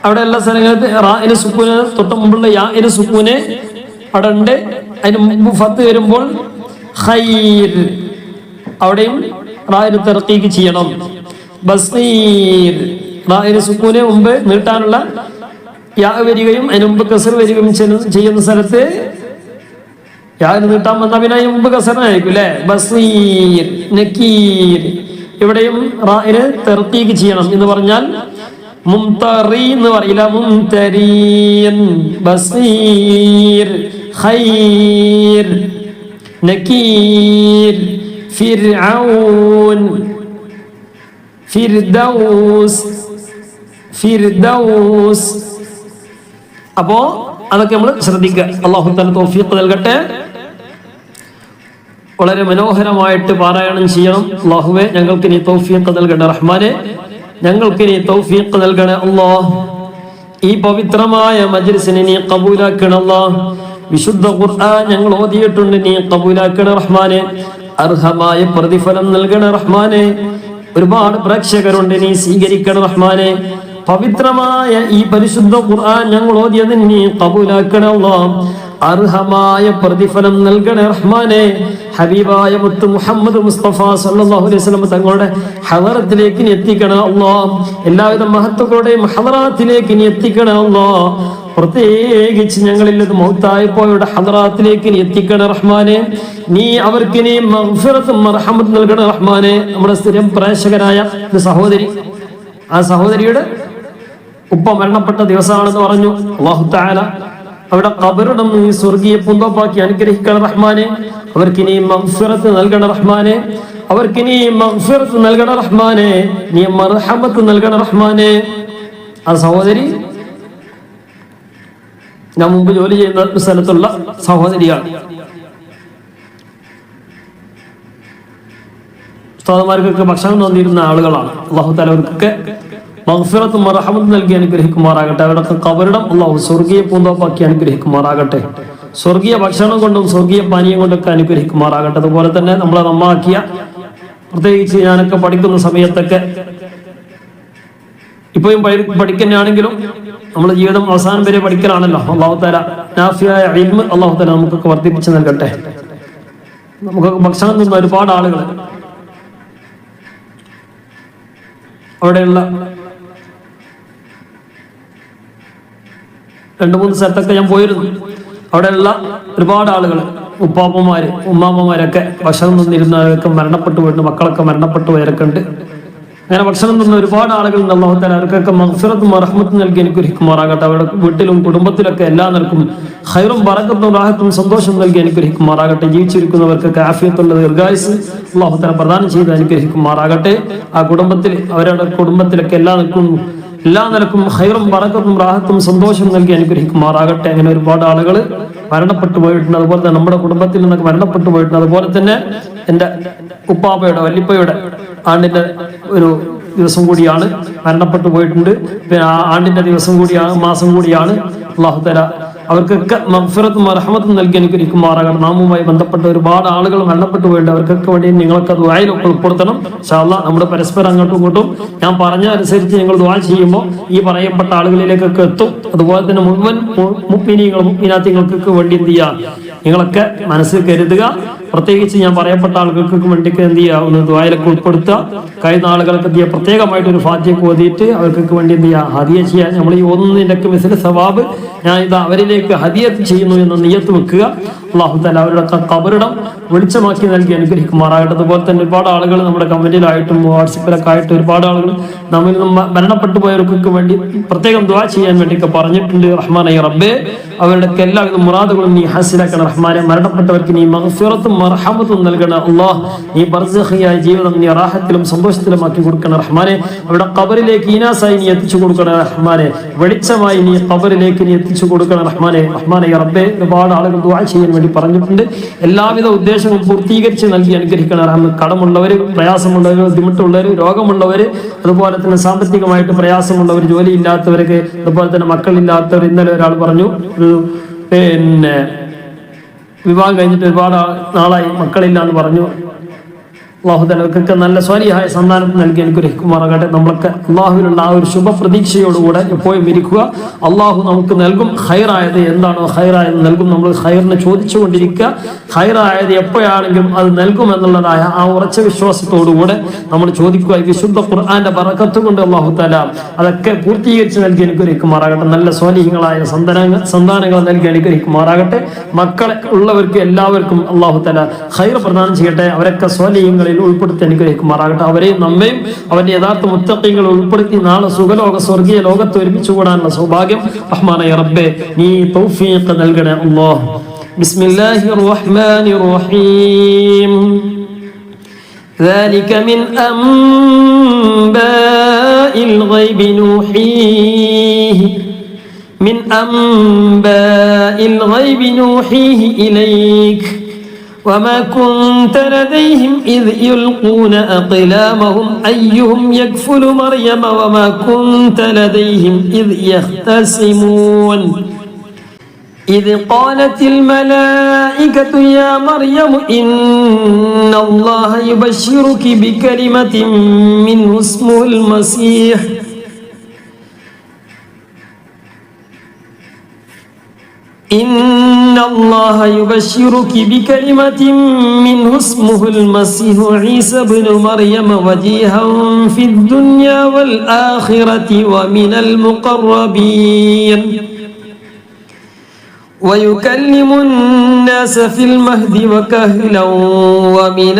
അവിടെ എല്ലാ സ്ഥലങ്ങളിൽ റായിന് സുക്കൂന് തൊട്ട് മുമ്പുള്ള യാഇന് സുക്കൂന് അവിടെ ഉണ്ട്. അതിന് മുമ്പ് ഫത്ത് വരുമ്പോൾ ഖൈർ, അവിടെയും റായിന് തർക്കീക്ക് ചെയ്യണം. ബസീർ, റായിന് സുക്കൂനെ മുമ്പ് നീട്ടാനുള്ള യാ വരികയും അതിന് മുമ്പ് കസർ വരികയും ചെയ്യുന്ന സ്ഥലത്ത് യാന് നീട്ടാൻ വന്ന പിന്നെ അതിന് മുമ്പ് കസറിനായിരിക്കും അല്ലെ. ബസീർ, നക്കീർ, ഇവിടെയും റായിന് തർക്കീക്ക് ചെയ്യണം എന്ന് പറഞ്ഞാൽ മുംതറി എന്ന് പറയില്ല, മുംതരീൻ. ബസീർ, ഖൈർ, നക്കീർ, ഫിർഔൻ, ഫിർദൗസ്, ഫിർദൗസ്. അപ്പോ അതൊക്കെ നമ്മൾ ശ്രദ്ധിക്കുക. അല്ലാഹു തആല തൗഫീഖ് നൽകട്ടെ. വളരെ മനോഹരമായിട്ട് പാരായണം ചെയ്യണം. അല്ലാഹുവേ, ഞങ്ങൾക്ക് നീ തൗഫീഖ് നൽകണേ റഹ്മാനെ, ഞങ്ങൾക്ക് നീ തൗഫീഖ് നൽകണേ അല്ലാഹ്. ഈ പവിത്രമായ മജ്ലിസിനെ നീ ഖബൂലാക്കണേ അല്ലാഹ്. വിശുദ്ധ ഖുർആൻ ഞങ്ങൾ ഓതിയിട്ടുണ്ട്, നീ ഖബൂലാക്കണേ റഹ്മാനെ. അർഹമായ പ്രതിഫലം നൽകണേ റഹ്മാനെ. ഒരുപാട് പ്രേക്ഷകരുണ്ട്, നീ സ്വീകരിക്കണേ റഹ്മാനെ. പവിത്രമായ ഈ പരിശുദ്ധ ഖുർആൻ ഞങ്ങൾ ഓതിയത് നീ ഖബൂലാക്കണേ അല്ലാഹ്. അർഹമായ പ്രതിഫലം നൽകണേ റഹ്മാനെ. ഹബീബായ മുത്ത് മുഹമ്മദ് മുസ്തഫ സല്ലല്ലാഹു അലൈഹി വസല്ലം തങ്ങളുടെ ഹദറത്തിലേക്ക് നീ എത്തിക്കണേ അല്ലാഹ്. എല്ലാവിധ മഹത്വങ്ങളുടെയും ഹദറാത്തിലേക്ക് നീ എത്തിക്കണേ അല്ലാഹ്. പ്രത്യേകിച്ച് ഞങ്ങളിൽ മൗത്തായപ്പോയുടെ ഹദറാത്തിലേക്ക് നീ എത്തിക്കണേ റഹ്മാനെ. നീ അവർക്ക് നീ മഗ്ഫിറത്തും മർഹമത്തും നൽകണേ റഹ്മാനെ. നമ്മുടെ സ്ഥിരം പ്രേക്ഷകരായ ഒരു സഹോദരി, ആ സഹോദരിയുടെ ഉപ്പ മരണപ്പെട്ട ദിവസമാണെന്ന് പറഞ്ഞു. അല്ലാഹു തആല അവിടെ ഖബറിടം നീ സ്വർഗീയ പൂന്തോപ്പാക്കി അനുഗ്രഹിക്കണം റഹ്മാനെ. അവർക്ക് നീ മഗ്ഫിറത്ത് നൽകണം റഹ്മാനെ. അവർക്ക് നീ മഗ്ഫിറത്ത് നൽകണം റഹ്മാനെ. നീ മർഹമത്ത് നൽകണം റഹ്മാനെ. ആ സഹോദരി ഞാൻ മുമ്പ് ജോലി ചെയ്യുന്ന സ്ഥലത്തുള്ള സഹോദരിയാണ്. ഉസ്താദുമാർക്കൊക്കെ ഭക്ഷണം തന്നിരുന്ന ആളുകളാണ്. അല്ലാഹു തആല അവർക്കൊക്കെ മഗ്ഫിറത്തും മർഹമത്തും നൽകി അനുഗ്രഹിക്കുമാറാകട്ടെ. അവരുടെ ഖബറിടം അല്ലാഹു സ്വർഗീയ പൂന്തോപ്പാക്കി അനുഗ്രഹിക്കുമാറാകട്ടെ. സ്വർഗീയ ഭക്ഷണം കൊണ്ടും സ്വർഗീയ പാനീയം കൊണ്ടൊക്കെ അനുഗ്രഹിക്കുമാറാകട്ടെ. അതുപോലെ തന്നെ നമ്മളെ നന്നാക്കിയ, പ്രത്യേകിച്ച് ഞാനൊക്കെ പഠിക്കുന്ന സമയത്തൊക്കെ, ഇപ്പോഴും പഠിക്കുന്നതാണെങ്കിലും നമ്മുടെ ജീവിതം അവസാനം വരെ പഠിക്കലാണല്ലോ. അല്ലാഹു തആല നാഫിയായ ഇൽമ് അല്ലാഹു തആല നമുക്കൊക്കെ വർദ്ധിപ്പിച്ച് നൽകട്ടെ. നമുക്കൊക്കെ ഭക്ഷണം തന്ന ഒരുപാട് ആളുകൾ അവിടെയുള്ള 2-3 സ്ഥലത്തൊക്കെ ഞാൻ പോയിരുന്നു. അവിടെയുള്ള ഒരുപാട് ആളുകൾ, ഉപ്പാപ്പന്മാര് ഉമ്മാമ്മമാരൊക്കെ ഭക്ഷണം തന്നിരുന്നവരൊക്കെ മരണപ്പെട്ടു പോയിട്ടുണ്ട്. മക്കളൊക്കെ മരണപ്പെട്ടു പോയവരൊക്കെ ഉണ്ട്. അങ്ങനെ ഭക്ഷണം തന്ന ഒരുപാട് ആളുകൾ ഉണ്ട്. അല്ലാഹു തആല അവർക്കൊക്കെ മഗ്ഫിറത്തും മർഹമത്തും നൽകി അനുഗ്രഹിക്കുമാറാകട്ടെ. അവരുടെ വീട്ടിലും കുടുംബത്തിലൊക്കെ എല്ലാ നിലക്കും ഖൈറും ബറക്കത്തും റാഹത്തും സന്തോഷം നൽകി അനുഗ്രഹിക്കുമാറാകട്ടെ. ജീവിച്ചിരിക്കുന്നവർക്കൊക്കെ ആഫിയത്തുള്ള ദീർഘായുസ് അല്ലാഹു തആല പ്രദാനം ചെയ്ത് അനുഗ്രഹിക്കുമാറാകട്ടെ. ആ കുടുംബത്തിൽ, അവരുടെ കുടുംബത്തിലൊക്കെ എല്ലാ നിലക്കും ഖൈറും ബറക്കത്തും റാഹത്തും സന്തോഷം നൽകി അനുഗ്രഹിക്കുമാറാകട്ടെ. അങ്ങനെ ഒരുപാട് ആളുകൾ മരണപ്പെട്ടു പോയിട്ടുണ്ട്. അതുപോലെ തന്നെ നമ്മുടെ കുടുംബത്തിൽ നിന്നൊക്കെ മരണപ്പെട്ടു പോയിട്ടുണ്ട്. അതുപോലെ തന്നെ എൻ്റെ ഉപ്പാപ്പയുടെ, വല്ലിപ്പയുടെ ആണ്ടിന്റെ ഒരു ദിവസം കൂടിയാണ്, മരണപ്പെട്ടു പോയിട്ടുണ്ട്. പിന്നെ ആ ആണ്ടിന്റെ ദിവസം കൂടിയാണ്, മാസം കൂടിയാണ്. അല്ലാഹു തആല അവർക്കൊക്കെ മഗ്ഫിറത്തും മർഹമത്തും നൽകി അനുഗ്രഹിക്കുമാറാകട്ടെ. നാമുമായി ബന്ധപ്പെട്ട ഒരുപാട് ആളുകൾ മരണപ്പെട്ടു പോയിട്ടുണ്ട്. അവർക്കൊക്കെ വേണ്ടി നിങ്ങളൊക്കെ ദുആയിലൊക്കെ ഉൾപ്പെടുത്തണം ഇൻഷാ അല്ലാഹ്. നമ്മുടെ പരസ്പരം അങ്ങോട്ടും ഇങ്ങോട്ടും ഞാൻ പറഞ്ഞ അനുസരിച്ച് നിങ്ങൾ ദുആ ചെയ്യുമ്പോൾ ഈ പറയപ്പെട്ട ആളുകളിലേക്കൊക്കെ എത്തും. അതുപോലെ തന്നെ മുഴുവൻ മുഅ്മിനീങ്ങളും മുഅ്മിനാത്തുകൾക്കൊക്കെ വേണ്ടി എന്ത് ചെയ്യുക, നിങ്ങളൊക്കെ മനസ്സിൽ കരുതുക. പ്രത്യേകിച്ച് ഞാൻ പറയപ്പെട്ട ആളുകൾക്കൊക്കെ വേണ്ടിയൊക്കെ എന്ത് ചെയ്യുക, ഒന്ന് ദുആയിലൊക്കെ ഉൾപ്പെടുത്തുക. കഴിയുന്ന ആളുകൾക്ക് എന്ത് ചെയ്യുക, പ്രത്യേകമായിട്ടൊരു ഫാത്തിഹ ഓതിയിട്ട് അവർക്കൊക്കെ വേണ്ടി എന്ത് ചെയ്യുക, ഹദിയ ചെയ്യാൻ. നമ്മൾ ഈ ഓതുന്നതിൻ്റെയൊക്കെ മിസ്ല സവാബ് ഞാൻ ഇത് അവരിലേക്ക് ഹദിയത്ത് ചെയ്യുന്നു എന്ന് നിയ്യത്ത് വെക്കുക. അല്ലാഹു തആല അവരുടെ ഖബറിടം വെളിച്ചമാക്കി നൽകി അനുഗ്രഹിക്കുമാറാകട്ടെ. അതുപോലെ തന്നെ ഒരുപാട് ആളുകൾ നമ്മുടെ കമന്റിലായിട്ടും വാട്സപ്പിലൊക്കെ ആയിട്ട് ഒരുപാട് ആളുകൾ നമ്മിൽ നിന്ന് മരണപ്പെട്ടു പോയവർക്കൊക്കെ വേണ്ടി പ്രത്യേകം ദുആ ചെയ്യാൻ വേണ്ടിയൊക്കെ പറഞ്ഞിട്ടുണ്ട്. റഹ്മാനായ റബ്ബേ, അവരുടെ എല്ലാവിധ മുറാദുകളും നീ ഹാസിലാക്കണം റഹ്മാനെ. മരണപ്പെട്ടവർക്ക് നീ മഗ്ഫിറത്തും മർഹമത്തും നൽകണം അല്ലാഹ്. നീ ബർസഖിയായ ജീവിതം നീ റാഹത്തിലും സന്തോഷത്തിലുമാക്കി കൊടുക്കണം റഹ്മാനെ. അവരുടെ ഖബറിലേക്ക് ഈനാസായി നീ എത്തിച്ചു കൊടുക്കണം റഹ്മാനെ. വെളിച്ചമായി നീ ഖബറിലേക്ക് നീ എത്തിച്ചു കൊടുക്കണം റഹ്മാനെ. റഹ്മാനായ റബ്ബേ, ഒരുപാട് ആളുകൾ ദുആ ചെയ്യാൻ വേണ്ടി പറഞ്ഞിട്ടുണ്ട്. എല്ലാവിധ ഉദ്ദേശങ്ങളും പൂർത്തീകരിച്ച് നൽകി അനുഗ്രഹിക്കണം റഹ്മാൻ. കടമുള്ളവർ, പ്രയാസമുള്ളവർ, ബുദ്ധിമുട്ടുള്ളവർ, രോഗമുള്ളവർ, അതുപോലെ തന്നെ സാമ്പത്തികമായിട്ട് പ്രയാസമുള്ളവർ, ജോലിയില്ലാത്തവർക്ക്, അതുപോലെ തന്നെ മക്കളില്ലാത്തവർ. ഇന്നലെ ഒരാൾ പറഞ്ഞു, പിന്നെ വിവാഹം കഴിഞ്ഞിട്ട് ഒരുപാട് നാളായി മക്കളില്ല എന്ന് പറഞ്ഞു. അള്ളാഹു തലവർക്കൊക്കെ നല്ല സ്വാലിഹായ സന്താനം നൽകി അനുഗ്രഹിക്കുമാറാകട്ടെ. നമ്മളൊക്കെ അള്ളാഹുവിനുള്ള ആ ഒരു ശുഭ പ്രതീക്ഷയോടുകൂടെ എപ്പോഴും ഇരിക്കുക. അള്ളാഹു നമുക്ക് നൽകും. ഹൈറായത് എന്താണോ ഹൈറായത് നൽകും. നമ്മൾ ഹൈറിനെ ചോദിച്ചുകൊണ്ടിരിക്കുക. ഹൈറായത് എപ്പോഴാണെങ്കിലും അത് നൽകും എന്നുള്ളതായ ആ ഉറച്ച വിശ്വാസത്തോടുകൂടെ നമ്മൾ ചോദിക്കുക. ഈ വിശുദ്ധ ഖുർആന്റെ ബറക്കത്ത് കൊണ്ട് അള്ളാഹു തആല അതൊക്കെ പൂർത്തീകരിച്ച് നൽകി അനുഗ്രഹിക്കുമാറാകട്ടെ. നല്ല സ്വാലിഹീങ്ങളായ സന്താനങ്ങൾ നൽകി അനുഗ്രഹിക്കുമാറാകട്ടെ. മക്കളെ ഉള്ളവർക്ക് എല്ലാവർക്കും അള്ളാഹു തആല ഹൈർ പ്രദാനം ചെയ്യട്ടെ. അവരൊക്കെ സ്വാലിഹീങ്ങളിൽ ഉൾപ്പെടുത്തി അനുഗ്രഹിക്കുമാറാകട്ടെ. അവരെയും നമ്മയും അവന്റെ യഥാർത്ഥ മുത്തഖീങ്ങളിൽ ഉൾപ്പെടുത്തി നാളെ സുഖലോക സ്വർഗീയ ലോകത്ത് ഒരുമിച്ച് കൂടാനുള്ള സൗഭാഗ്യം റഹ്മാനായ റബ്ബേ നീ തൗഫീഖ് നൽകണേ അല്ലാഹ്. ബിസ്മില്ലാഹിർ റഹ്മാനിർ റഹീം. ذلك من أنباء الغيب نوحيه إليك وما كنت لديهم إذ يلقون أقلامهم أيهم يكفل مريم وما كنت لديهم إذ يختصمون إذ قالت الملائكة يا مريم إن الله يبشرك بكلمة منه اسمه المسيح إن الله يبشرك بكلمة منه اسمه المسيح عيسى بن مريم وجيها في الدنيا والآخرة ومن المقربين ويكلم الناس في المهد وكهلا ومن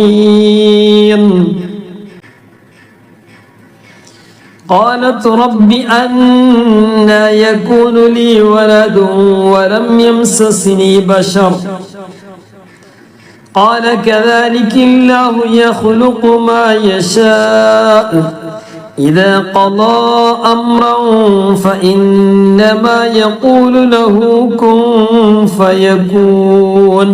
الصالحين. قالت رب أنى يكون لي ولد ولم يمسسني بشر قال كذلك الله يخلق ما يشاء إذا قضى أمرا فإنما يقول له كن فيكون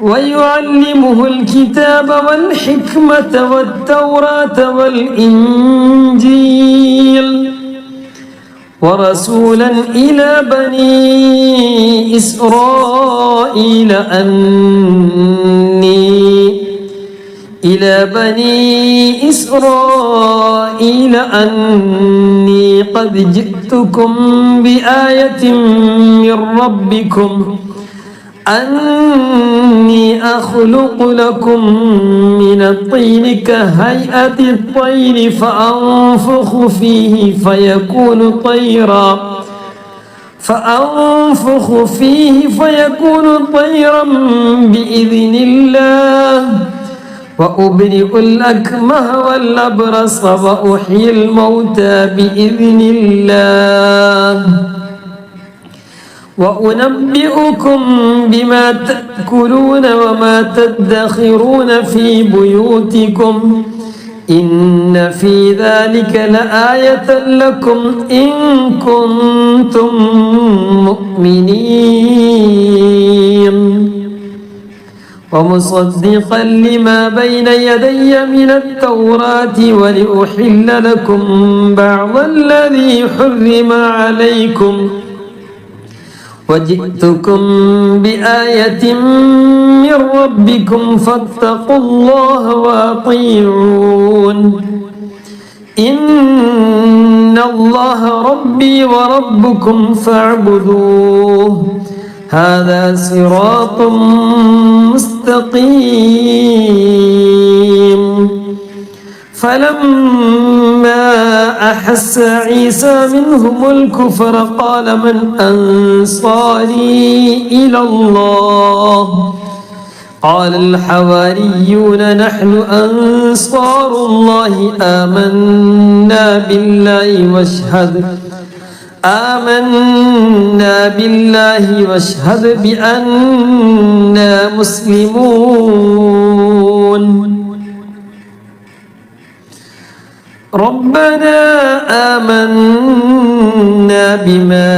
ويعلمه الكتاب والحكمة والتوراة والإنجيل ورسولا إلى بني إسرائيل أني قد جئتكم بآية من ربكم أني أخلق لكم من الطين كهيئة الطير فأنفخ فيه فيكون طيرا بإذن الله وأبرئ الأكمه والأبرص وأحيي الموتى بإذن الله وأنبئكم بما تأكلون وما تدخرون في بيوتكم إن في ذلك لآية لكم إن كنتم مؤمنين ومصدقا لما بين يدي من التوراة ولأحل لكم بعض الذي حرم عليكم وجئتكم بآية من ربكم فاتقوا الله وأطيعون إن الله ربي وربكم فاعبدوه هذا صراط مستقيم. فلما أحس عيسى منهم الكفر قال من أنصاري إلى الله قال الحواريون نحن أنصار الله آمنا بالله واشهد بأننا مسلمون. ربنا آمنا بما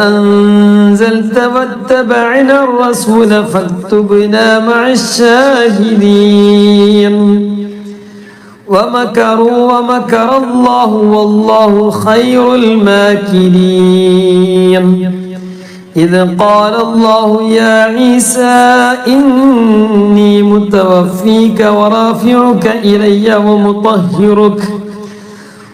أنزلت واتبعنا الرسول فاكتبنا مع الشاهدين. ومكروا ومكر الله والله خير الماكرين. إذ قال الله يا عيسى إني متوفيك ورافعك إلي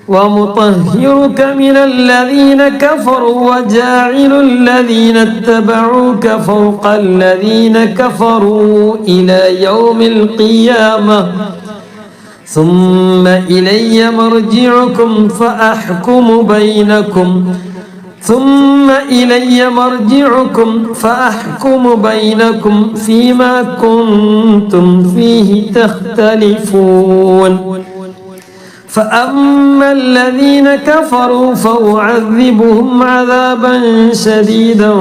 ومطهرك من الذين كفروا وجاعل الذين اتبعوك فوق الذين كفروا إلى يوم القيامة ثم إلي مرجعكم فأحكم بينكم فيما كنتم فيه تختلفون فأما الذين كفروا فأعذبهم عذابا شديدا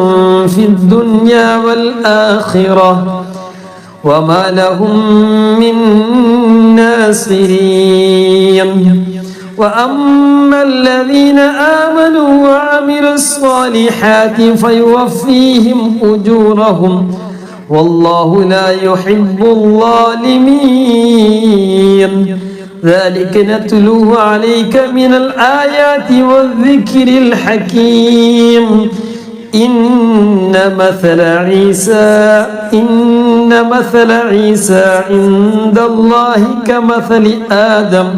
في الدنيا والآخرة وما لهم من ناصرين وأما الذين آمنوا وعملوا الصالحات فيوفيهم أجورهم والله لا يحب الظالمين ذلك نتلوه عليك من الآيات والذكر الحكيم إن مثل عيسى عند الله كمثل آدم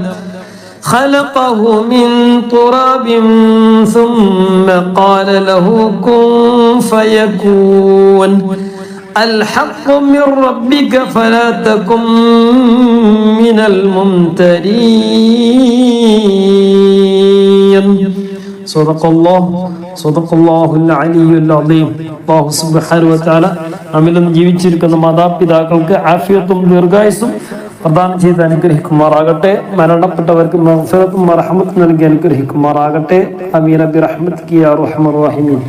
خلقه من تراب ثم قال له كن فيكون الحق من ربك فلا تكن من الممترين صدق الله العلي العظيم അല്ലാഹു സുബ്ഹാനഹു വ തആല നമ്മിൽ ജീവിച്ചിരിക്കുന്ന മാതാപിതാക്കൾക്ക് ആഫിയത്തും ദീർഘായുസ്സും പ്രദാനം ചെയ്ത് അനുഗ്രഹിക്കുമാറാകട്ടെ. മരണപ്പെട്ടവർക്ക് മഗ്ഫിറത്തും റഹ്മത്തും നൽകി അനുഗ്രഹിക്കുമാറാകട്ടെ. ആമീൻ ബിറഹ്മതിക യാ അർഹമർ റഹീമീൻ.